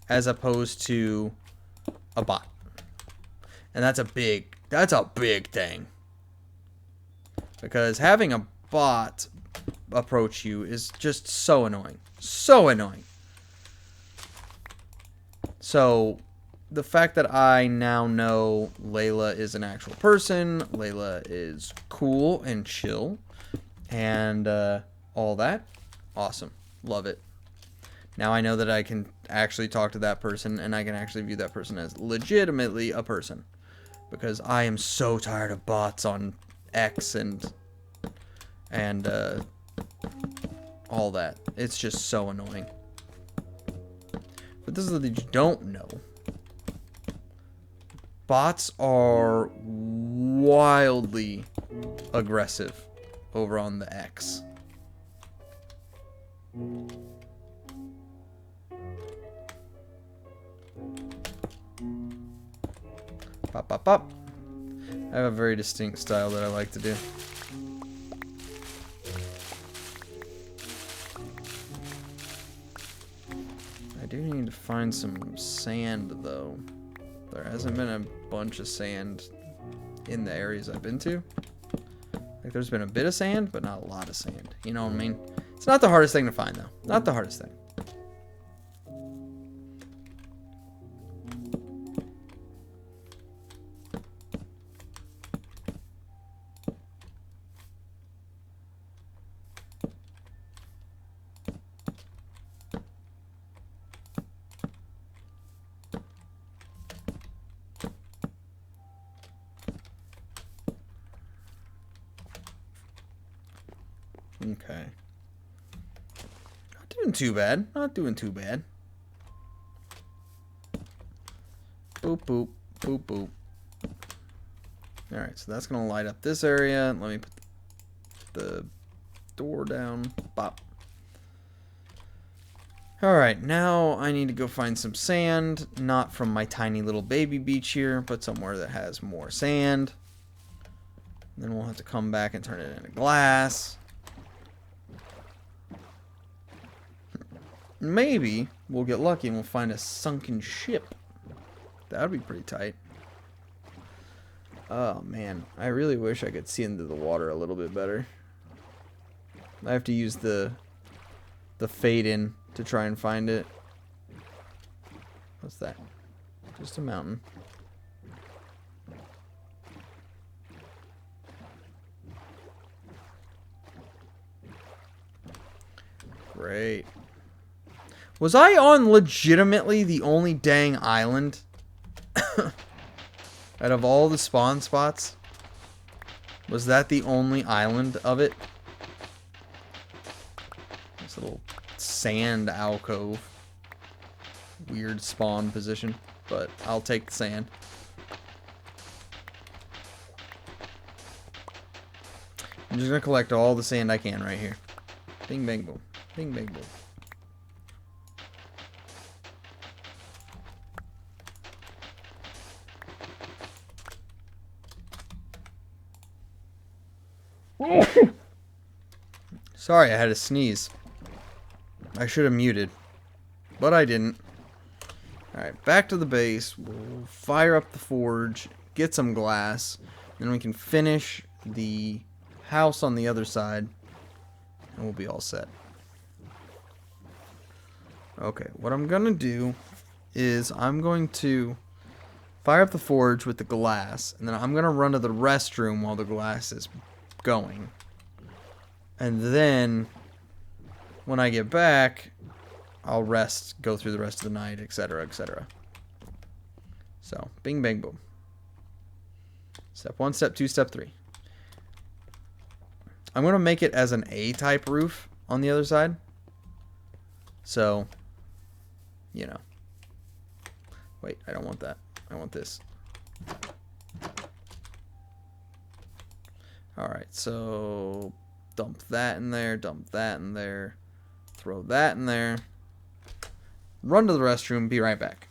as opposed to a bot. And that's a big thing. Because having a bot approach you is just so annoying. So annoying. So the fact that I now know Layla is an actual person, Layla is cool and chill, and all that, awesome. Love it. Now I know that I can actually talk to that person, and I can actually view that person as legitimately a person. Because I am so tired of bots on X and all that. It's just so annoying. But this is what you don't know. Bots are wildly aggressive over on the X. Pop, pop, pop. I have a very distinct style that I like to do. I do need to find some sand, though. There hasn't been a bunch of sand in the areas I've been to. Like, there's been a bit of sand, but not a lot of sand. You know what I mean? It's not the hardest thing to find, though. Not the hardest thing. Okay. Not doing too bad. Not doing too bad. Boop, boop, boop, boop. Alright, so that's going to light up this area. Let me put the door down. Bop. Alright, now I need to go find some sand. Not from my tiny little baby beach here, but somewhere that has more sand. Then we'll have to come back and turn it into glass. Maybe we'll get lucky and we'll find a sunken ship. That would be pretty tight. Oh man, I really wish I could see into the water a little bit better. I have to use the fade in to try and find it. What's that? Just a mountain. Great. Was I on legitimately the only dang island out of all the spawn spots? Was that the only island of it? This little sand alcove. Weird spawn position, but I'll take the sand. I'm just gonna collect all the sand I can right here. Bing, bang, boom. Bing, bang, boom. Sorry, I had to sneeze. I should have muted, but I didn't. Alright, back to the base. We'll fire up the forge, get some glass, then we can finish the house on the other side, and we'll be all set. Okay, what I'm gonna do is I'm going to Fire up the forge with the glass, and then I'm going to run to the restroom while the glass is going. And then, when I get back, I'll rest, go through the rest of the night, etc., etc. So, bing, bang, boom. Step 1, step 2, step 3. I'm going to make it as an A-type roof on the other side. So, you know. Wait, I don't want that. I want this. Alright, so dump that in there, dump that in there, throw that in there, run to the restroom, be right back.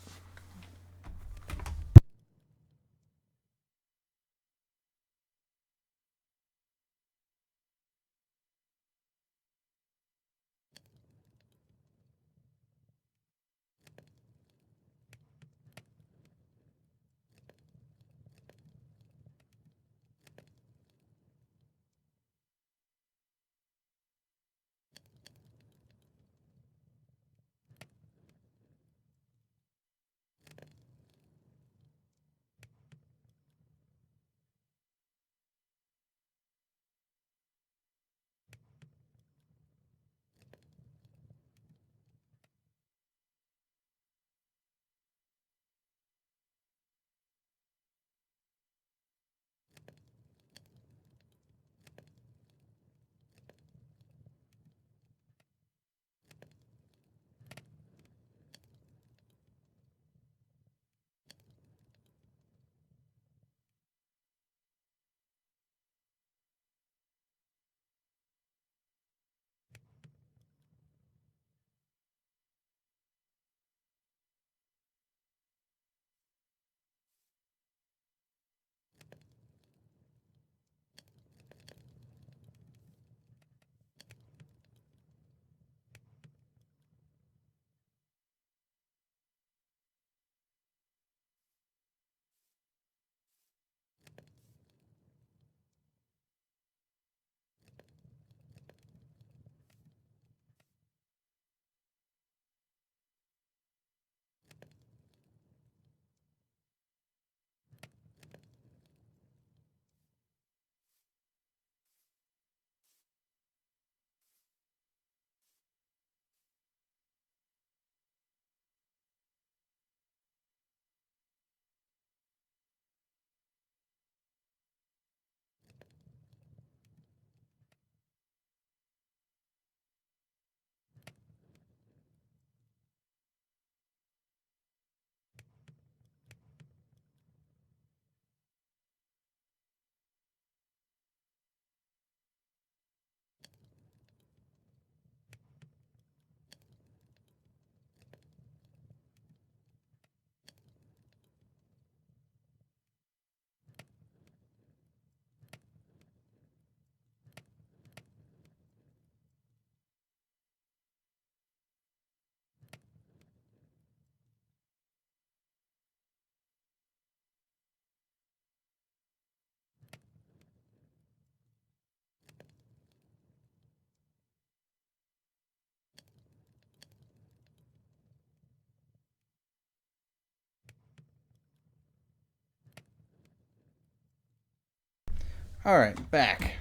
Alright, back.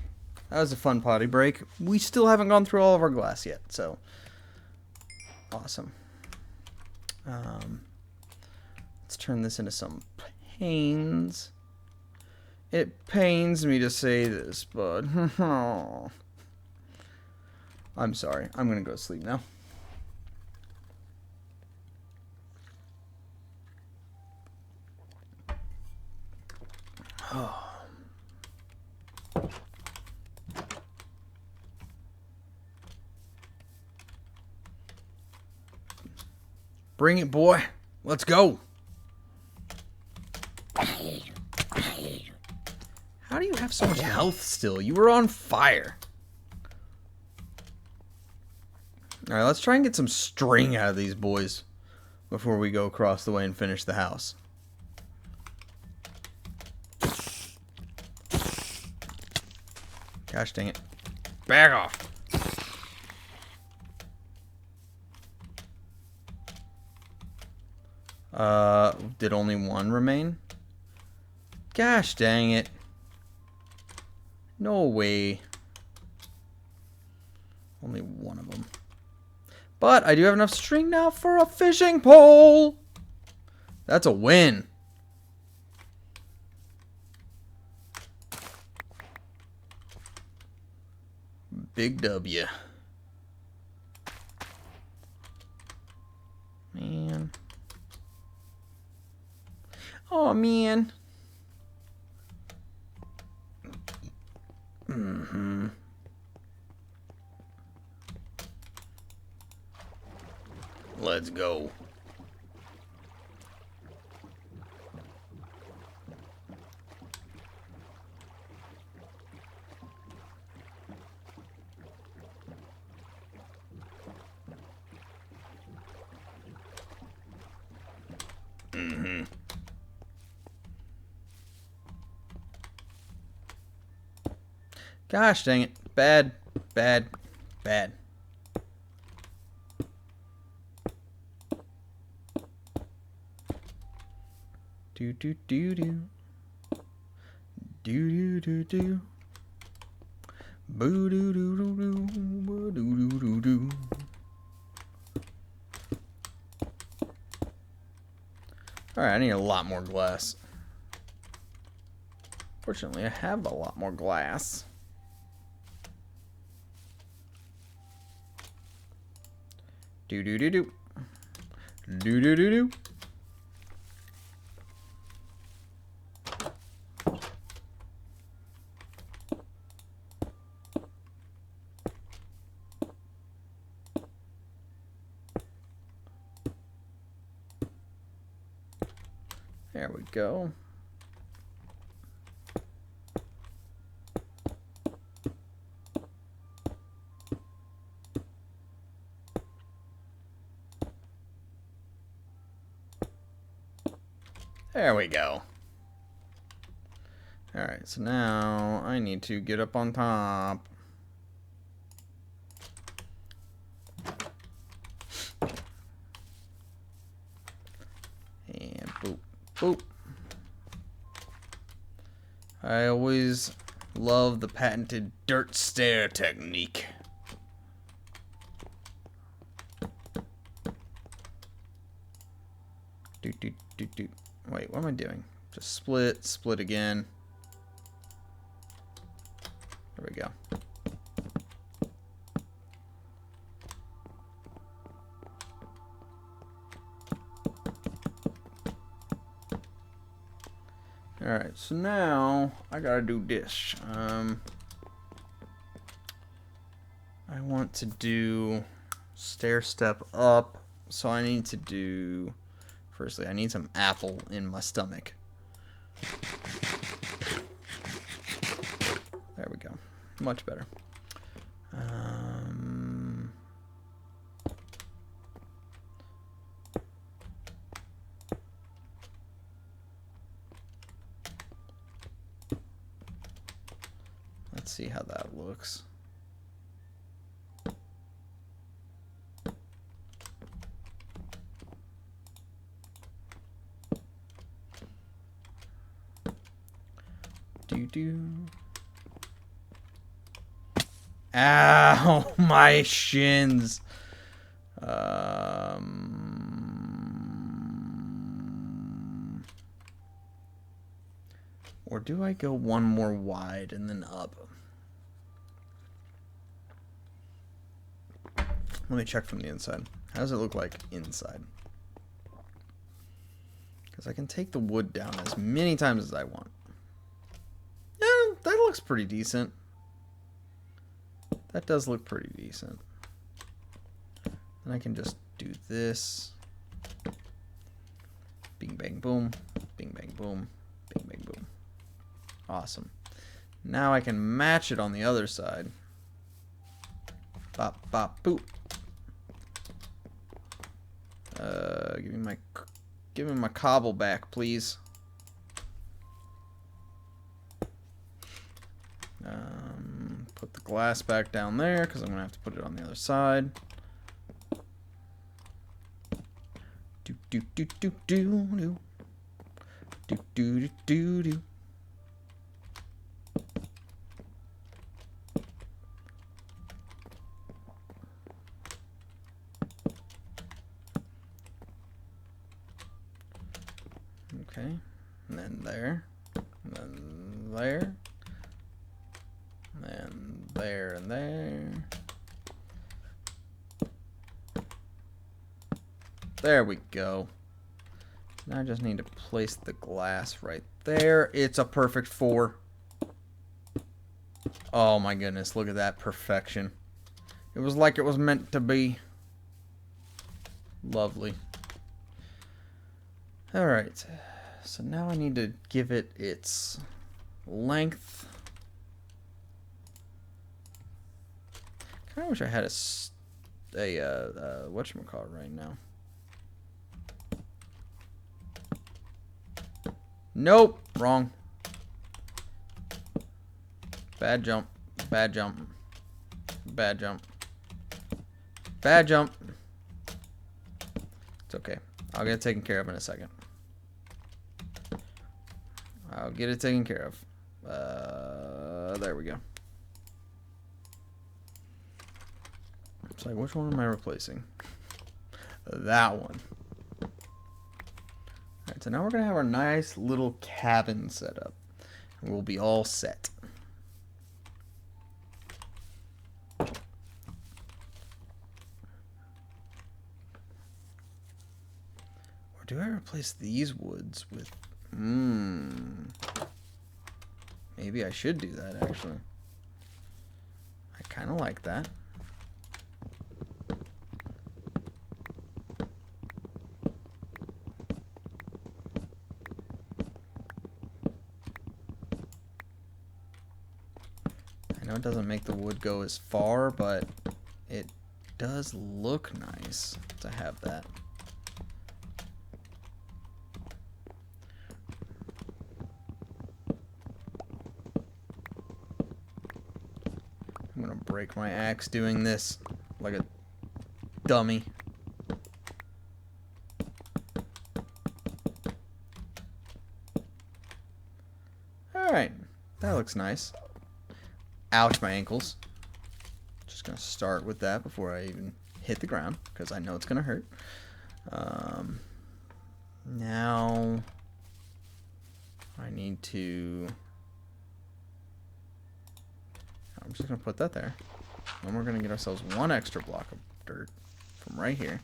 That was a fun potty break. We still haven't gone through all of our glass yet, so awesome. Let's turn this into some panes. It pains me to say this, but I'm sorry. I'm gonna go to sleep now. Bring it, boy. Let's go. How do you have so much health still? You were on fire. Alright, let's try and get some string out of these boys before we go across the way and finish the house. Gosh dang it. Back off. Did only one remain? Gosh dang it. No way. Only one of them. But I do have enough string now for a fishing pole. That's a win. Big W. Man. Oh, man. Mm-hmm. Let's go. Mm-hmm. Gosh dang it. Bad, bad, bad. Do do do do. Do do do do. Boo doo doo doo doo. Boo doo doo doo doo. Alright, I need a lot more glass. Fortunately, I have a lot more glass. Do do do do. Do do do do. There we go. There we go. Alright, so now I need to get up on top. And boop, boop. I always love the patented dirt stair technique. Do, do, do, do. Wait, what am I doing? Just split, split again. There we go. Alright, so now I gotta do this. I want to do stair step up, so I need to do, firstly, I need some apple in my stomach. There we go. Much better. Let's see how that looks. Do. Ow, my shins. Or do I go one more wide and then up? Let me check from the inside. How does it look like inside? Because I can take the wood down as many times as I want. Yeah, that looks pretty decent. That does look pretty decent. And I can just do this. Bing, bang, boom. Bing, bang, boom. Bing, bang, boom. Awesome. Now I can match it on the other side. Bop, bop, boop. Give me my cobble back, please. Put the glass back down there because I'm gonna have to put it on the other side. Do do do do do do do do do do do. Okay. And then there. And then there. And there and there. There we go. Now I just need to place the glass right there. It's a perfect 4. Oh my goodness, look at that perfection. It was like it was meant to be. Lovely. Alright. So now I need to give it its length. Kinda wish I had a whatchamacallit right now. Nope, wrong. Bad jump. Bad jump. Bad jump. Bad jump. It's okay. I'll get it taken care of in a second. I'll get it taken care of. There we go. It's like, which one am I replacing? That one. Alright, so now we're going to have our nice little cabin set up. And we'll be all set. Or do I replace these woods with... Maybe I should do that, actually. I kind of like that. I know it doesn't make the wood go as far, but it does look nice to have that. I'm gonna break my axe doing this like a dummy. Alright, that looks nice. Ouch, my ankles. Just gonna start with that before I even hit the ground, because I know it's gonna hurt. Now I need to... I'm just gonna put that there. And we're gonna get ourselves one extra block of dirt from right here.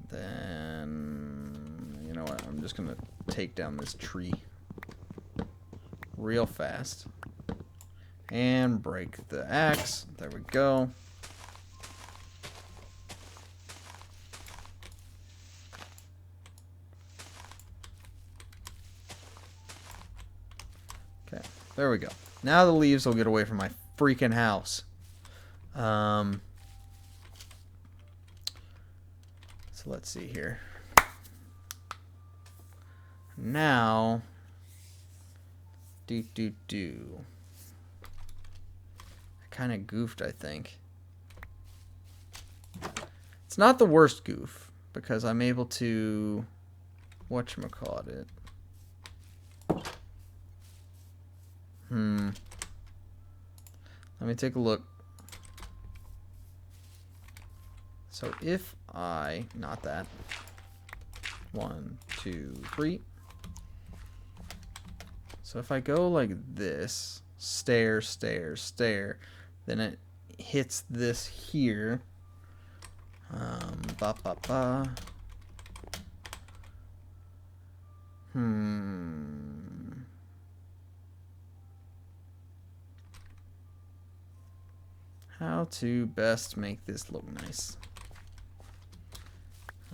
Then, you know what? I'm just gonna take down this tree real fast. And break the axe. There we go. Okay, there we go. Now the leaves will get away from my freaking house. So let's see here. Now, I kind of goofed, I think. It's not the worst goof, because I'm able to, whatchamacallit. Let me take a look. So if I, not that, 1, 2, 3. So if I go like this, stair, stair, stair, then it hits this here. How to best make this look nice.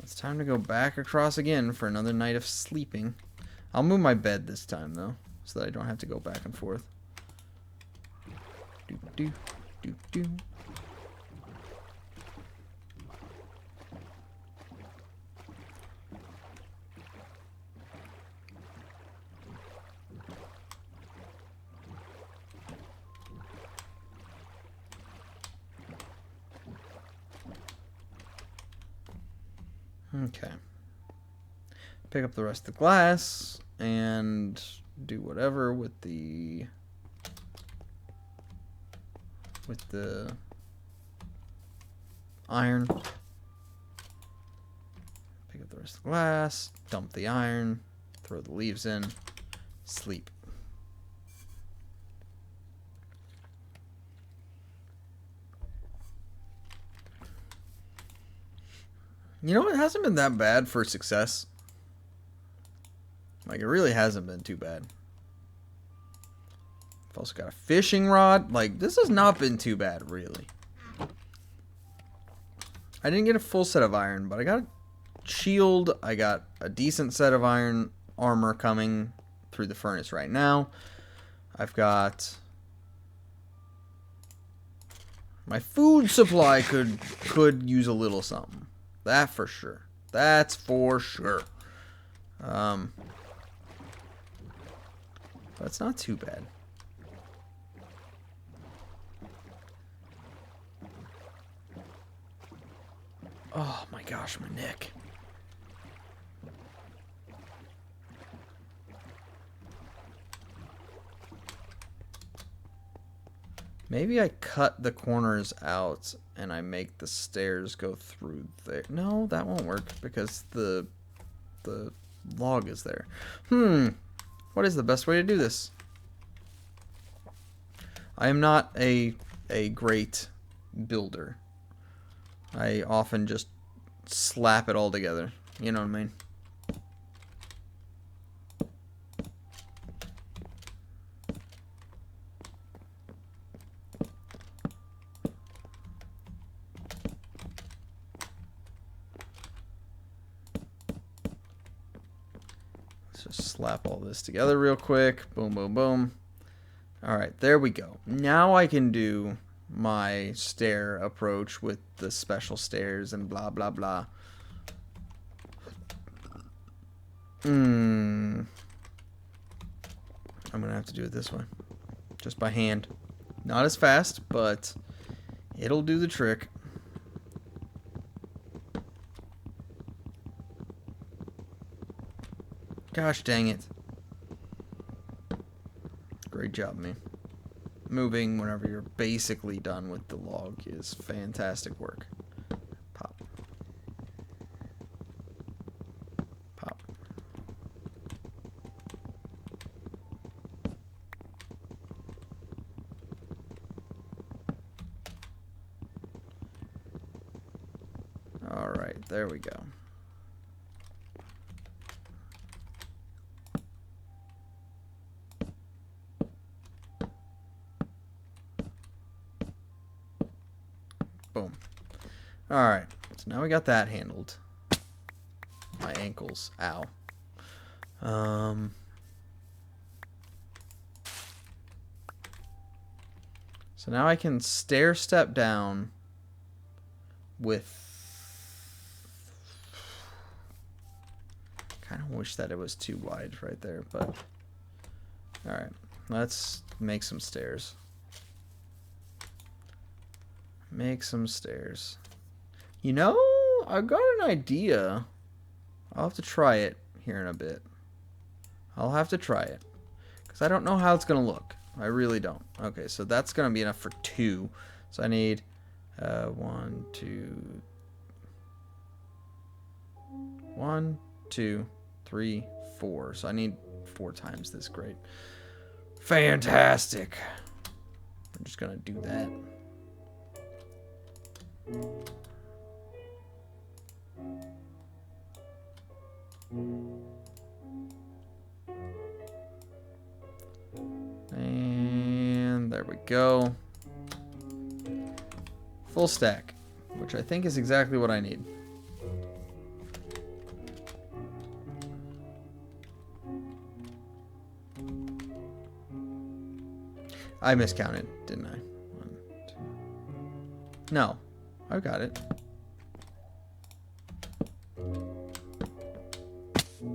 It's time to go back across again for another night of sleeping. I'll move my bed this time, though, so that I don't have to go back and forth. Do. Okay. Pick up the rest of the glass and do whatever with the iron. Pick up the rest of the glass. Dump the iron. Throw the leaves in. Sleep. You know, it hasn't been that bad for success. Like, it really hasn't been too bad. I've also got a fishing rod. Like, this has not been too bad, really. I didn't get a full set of iron, but I got a shield. I got a decent set of iron armor coming through the furnace right now. I've got... my food supply could use a little something. That for sure. That's for sure. That's not too bad. Oh my gosh, my neck. Maybe I cut the corners out and I make the stairs go through there. No, that won't work because the log is there. What is the best way to do this? I am not a great builder. I often just slap it all together. You know what I mean? Let's just slap all this together real quick. Boom, boom, boom. All right, there we go. Now I can do my stair approach with the special stairs and blah, blah, blah. I'm going to have to do it this way. Just by hand. Not as fast, but it'll do the trick. Gosh dang it. Great job, me. Moving whenever you're basically done with the log is fantastic work. Pop. Pop. Alright, there we go. Boom. Alright, so now we got that handled. My ankles. Ow. So now I can stair step down with... kind of wish that it was too wide right there, but... Alright, let's make some stairs. Make some stairs. You know, I've got an idea. I'll have to try it here in a bit. I'll have to try it. Because I don't know how it's going to look. I really don't. Okay, so that's going to be enough for 2. So I need 1, 2... 1, 2, 3, 4. So I need 4 times this. Great. Fantastic. I'm just going to do that. And there we go. Full stack, which I think is exactly what I need. I miscounted, didn't I? 1, 2. No. I got it.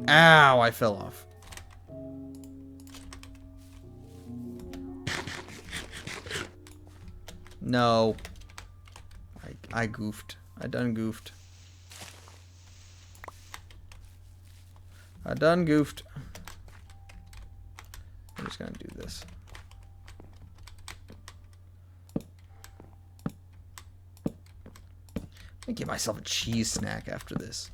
Ow, I fell off. No. I goofed. I done goofed. I done goofed. I'm just gonna do this. I'm gonna give myself a cheese snack after this.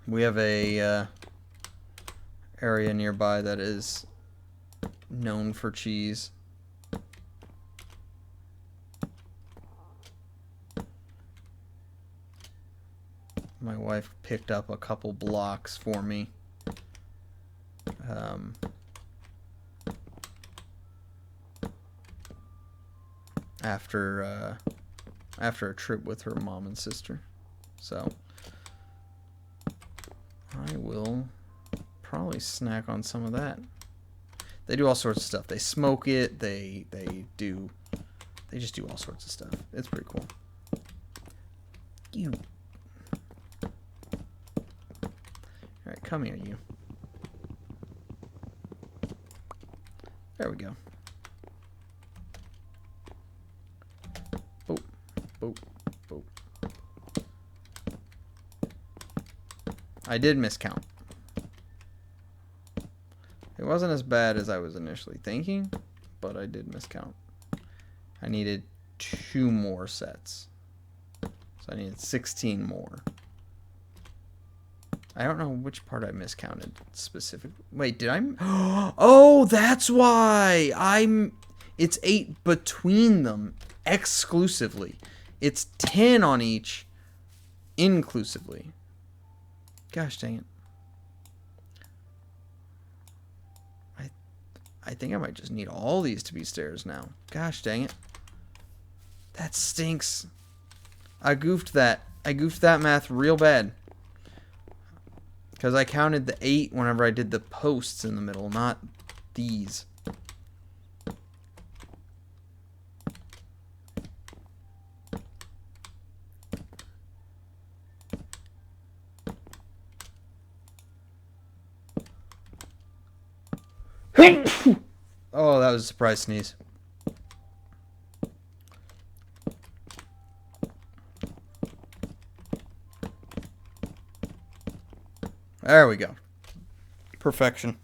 We have a area nearby that is known for cheese. My wife picked up a couple blocks for me. After a trip with her mom and sister. So I will probably snack on some of that. They do all sorts of stuff. They smoke it. They just do all sorts of stuff. It's pretty cool. You. All right, come here, you. There we go. Boop, boop, boop. I did miscount. It wasn't as bad as I was initially thinking, but I did miscount. I needed 2 more sets. So I needed 16 more. I don't know which part I miscounted specifically. Wait, did I? Oh, that's why. It's 8 between them exclusively. It's 10 on each inclusively. Gosh dang it. I think I might just need all these to be stairs now. Gosh dang it. That stinks. I goofed that. I goofed that math real bad. Because I counted the 8 whenever I did the posts in the middle, not these. Oh, that was a surprise sneeze. There we go. Perfection.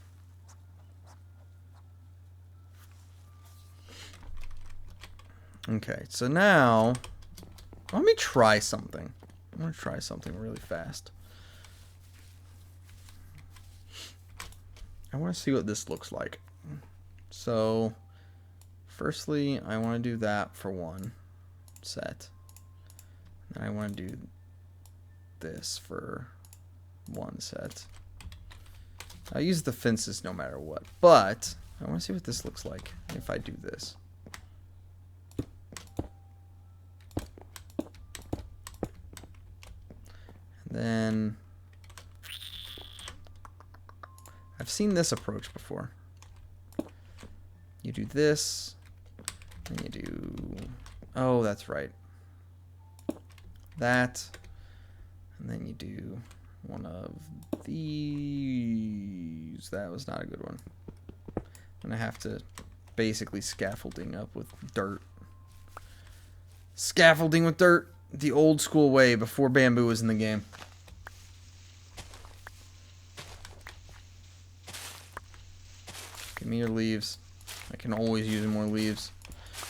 Okay, so now let me try something. I'm going to try something really fast. I want to see what this looks like. So, firstly, I want to do that for one set. And I want to do this for one set. I'll use the fences no matter what, but I want to see what this looks like if I do this. And then I've seen this approach before. You do this, and you do, oh, that's right, that, and then you do one of these. That was not a good one. I'm gonna have to basically scaffolding up with dirt. Scaffolding with dirt, the old school way before bamboo was in the game. Give me your leaves. I can always use more leaves.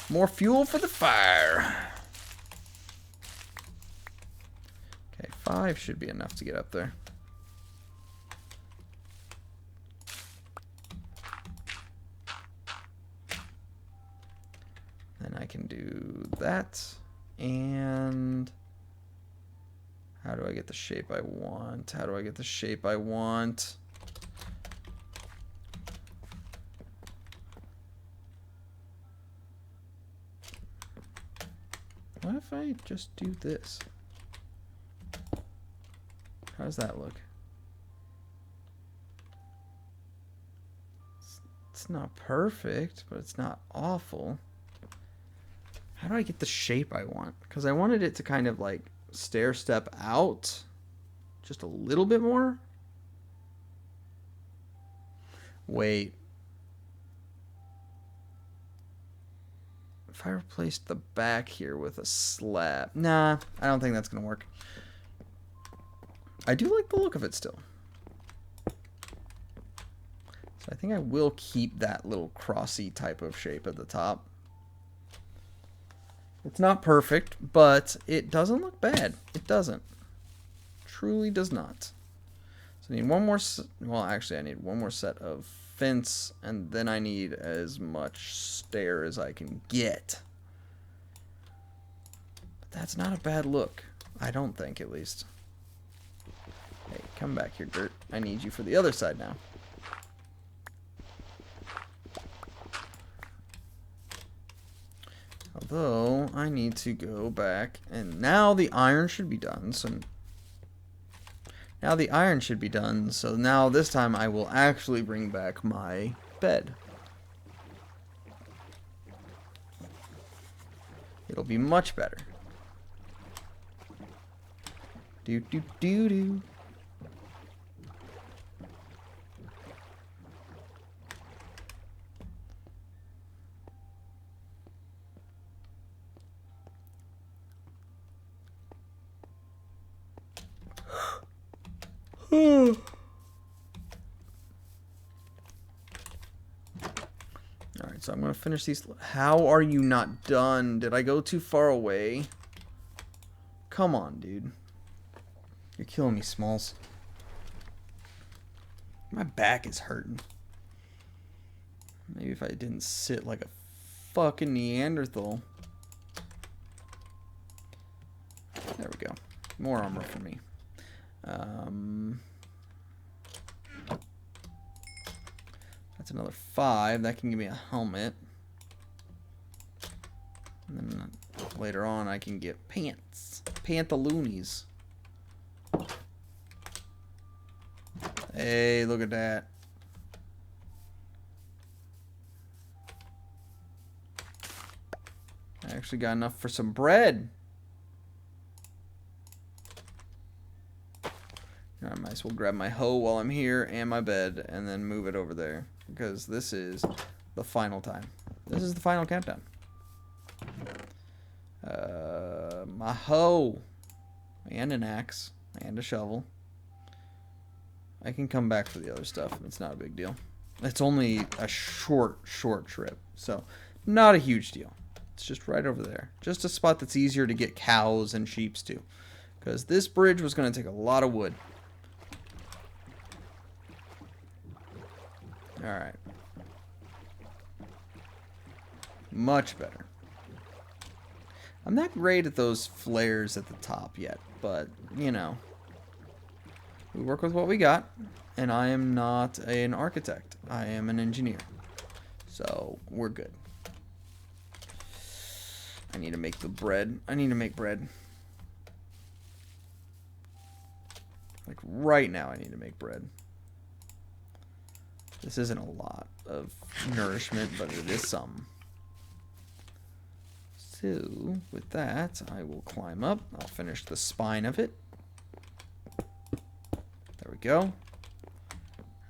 More fuel for the fire. Okay, 5 should be enough to get up there. Then I can do that. And how do I get the shape I want? How do I get the shape I want? What if I just do this? How does that look? It's not perfect, but it's not awful. How do I get the shape I want? Because I wanted it to kind of like stair step out just a little bit more. Wait. If I replaced the back here with a slab. Nah, I don't think that's going to work. I do like the look of it still. So I think I will keep that little crossy type of shape at the top. It's not perfect, but it doesn't look bad. It doesn't. Truly does not. So I need one more, well, actually I need one more set of fence, and then I need as much stair as I can get. But that's not a bad look. I don't think, at least. Hey, come back here, dirt. I need you for the other side now. Although, I need to go back, and now the iron should be done, so... Now the iron should be done, so now this time I will actually bring back my bed. It'll be much better. Do do do do. Alright, so I'm going to finish these. How are you not done? Did I go too far away? Come on, dude. You're killing me, Smalls. My back is hurting. Maybe if I didn't sit like a fucking Neanderthal. There we go. More armor for me. That's another 5. That can give me a helmet. And then later on I can get pants. Pantaloonies. Hey, look at that. I actually got enough for some bread. I might as well grab my hoe while I'm here and my bed and then move it over there, because this is the final time. This is the final countdown. My hoe and an axe and a shovel. I can come back for the other stuff. It's not a big deal. It's only a short trip, so not a huge deal. It's just right over there. Just a spot that's easier to get cows and sheep to, because this bridge was going to take a lot of wood. Alright. Much better. I'm not great at those flares at the top yet, but, you know. We work with what we got, and I am not an architect. I am an engineer. So, we're good. I need to make the bread. I need to make bread. Like, right now I need to make bread. This isn't a lot of nourishment, but it is some. So, with that, I will climb up. I'll finish the spine of it. There we go.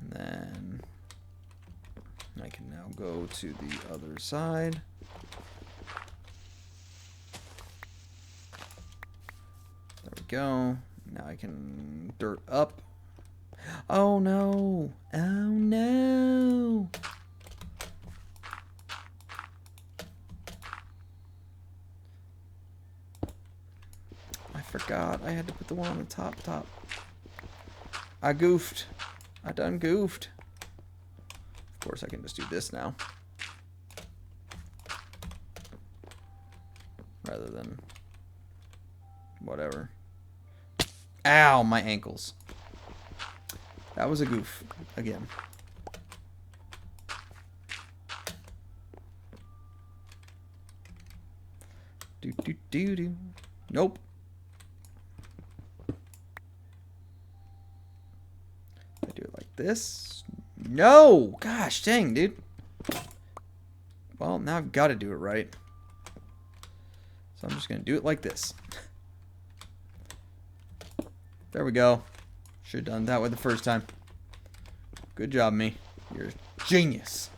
And then I can now go to the other side. There we go. Now I can dirt up. Oh no! Oh no! I forgot I had to put the one on the top. I goofed. I done goofed. Of course I can just do this now. Rather than whatever. Ow, my ankles. That was a goof. Again. Do. Nope. I do it like this. No! Gosh dang, dude. Well, now I've got to do it right. So I'm just going to do it like this. There we go. Should have done that way the first time. Good job, me. You're a genius.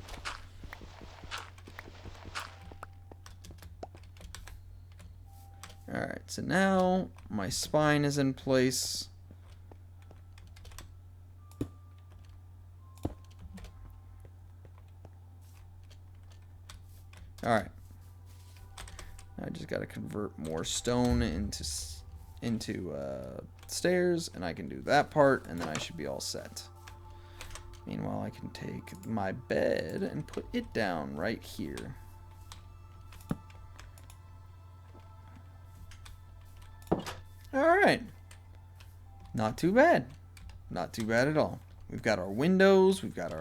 Alright, so now my spine is in place. Alright. I just got to convert more stone into stairs, and I can do that part, and then I should be all set. Meanwhile, I can take my bed and put it down right here. Alright. Not too bad. Not too bad at all. We've got our windows. We've got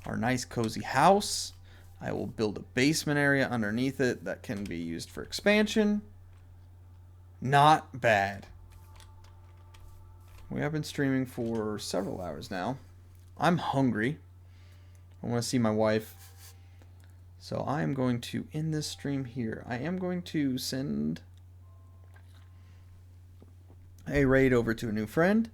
our nice cozy house. I will build a basement area underneath it that can be used for expansion. Not bad. We have been streaming for several hours now. I'm hungry. I want to see my wife. So I am going to end this stream here. I am going to send a raid over to a new friend.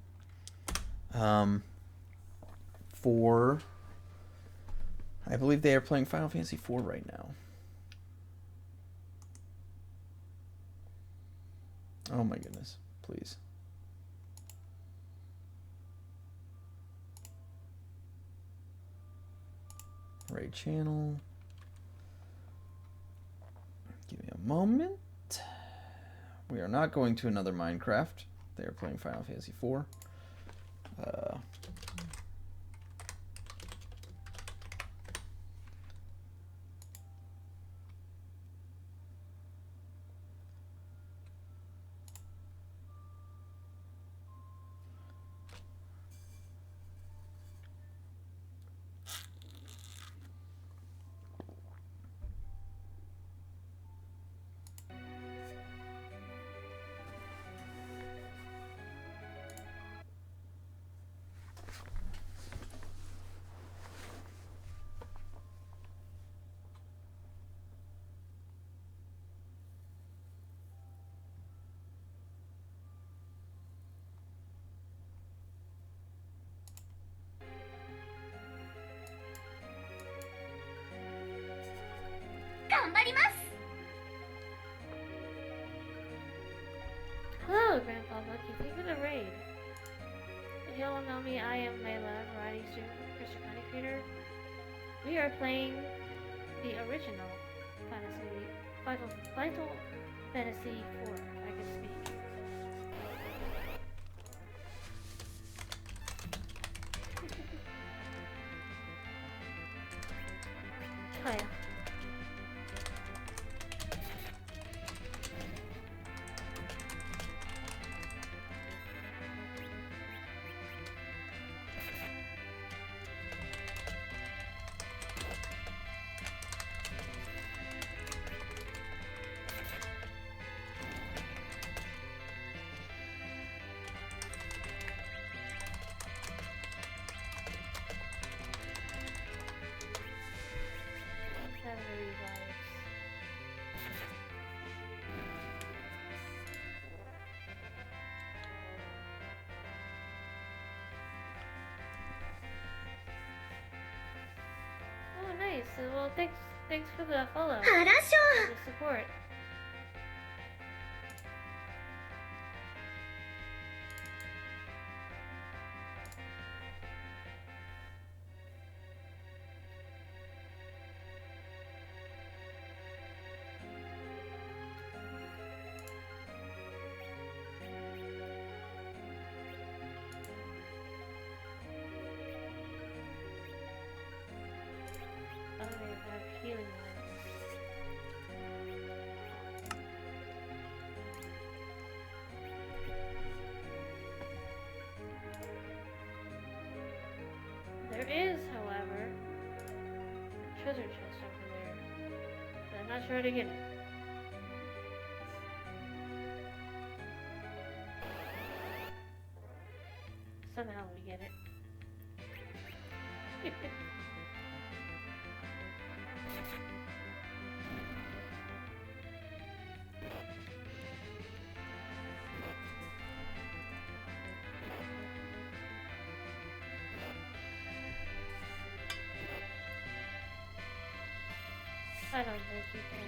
I believe they are playing Final Fantasy IV right now. Oh my goodness. Please. Raid channel. Give me a moment. We are not going to another Minecraft. They are playing Final Fantasy IV. Hello, Grandpa Lucky. Thank you for the raid. If y'all don't know me, I am Layla, variety streamer, Christian content creator. We are playing the original Final Fantasy IV, if I can speak. Oh yeah. Oh, nice. Well, thanks for the follow. And the support. Oh, they have healing words. There is, however, a treasure chest over there, but I'm not sure how to get it. Somehow we get it. I don't think you can.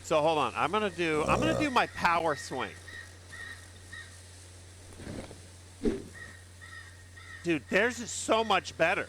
So hold on. I'm gonna do my power swing. Dude, theirs is so much better.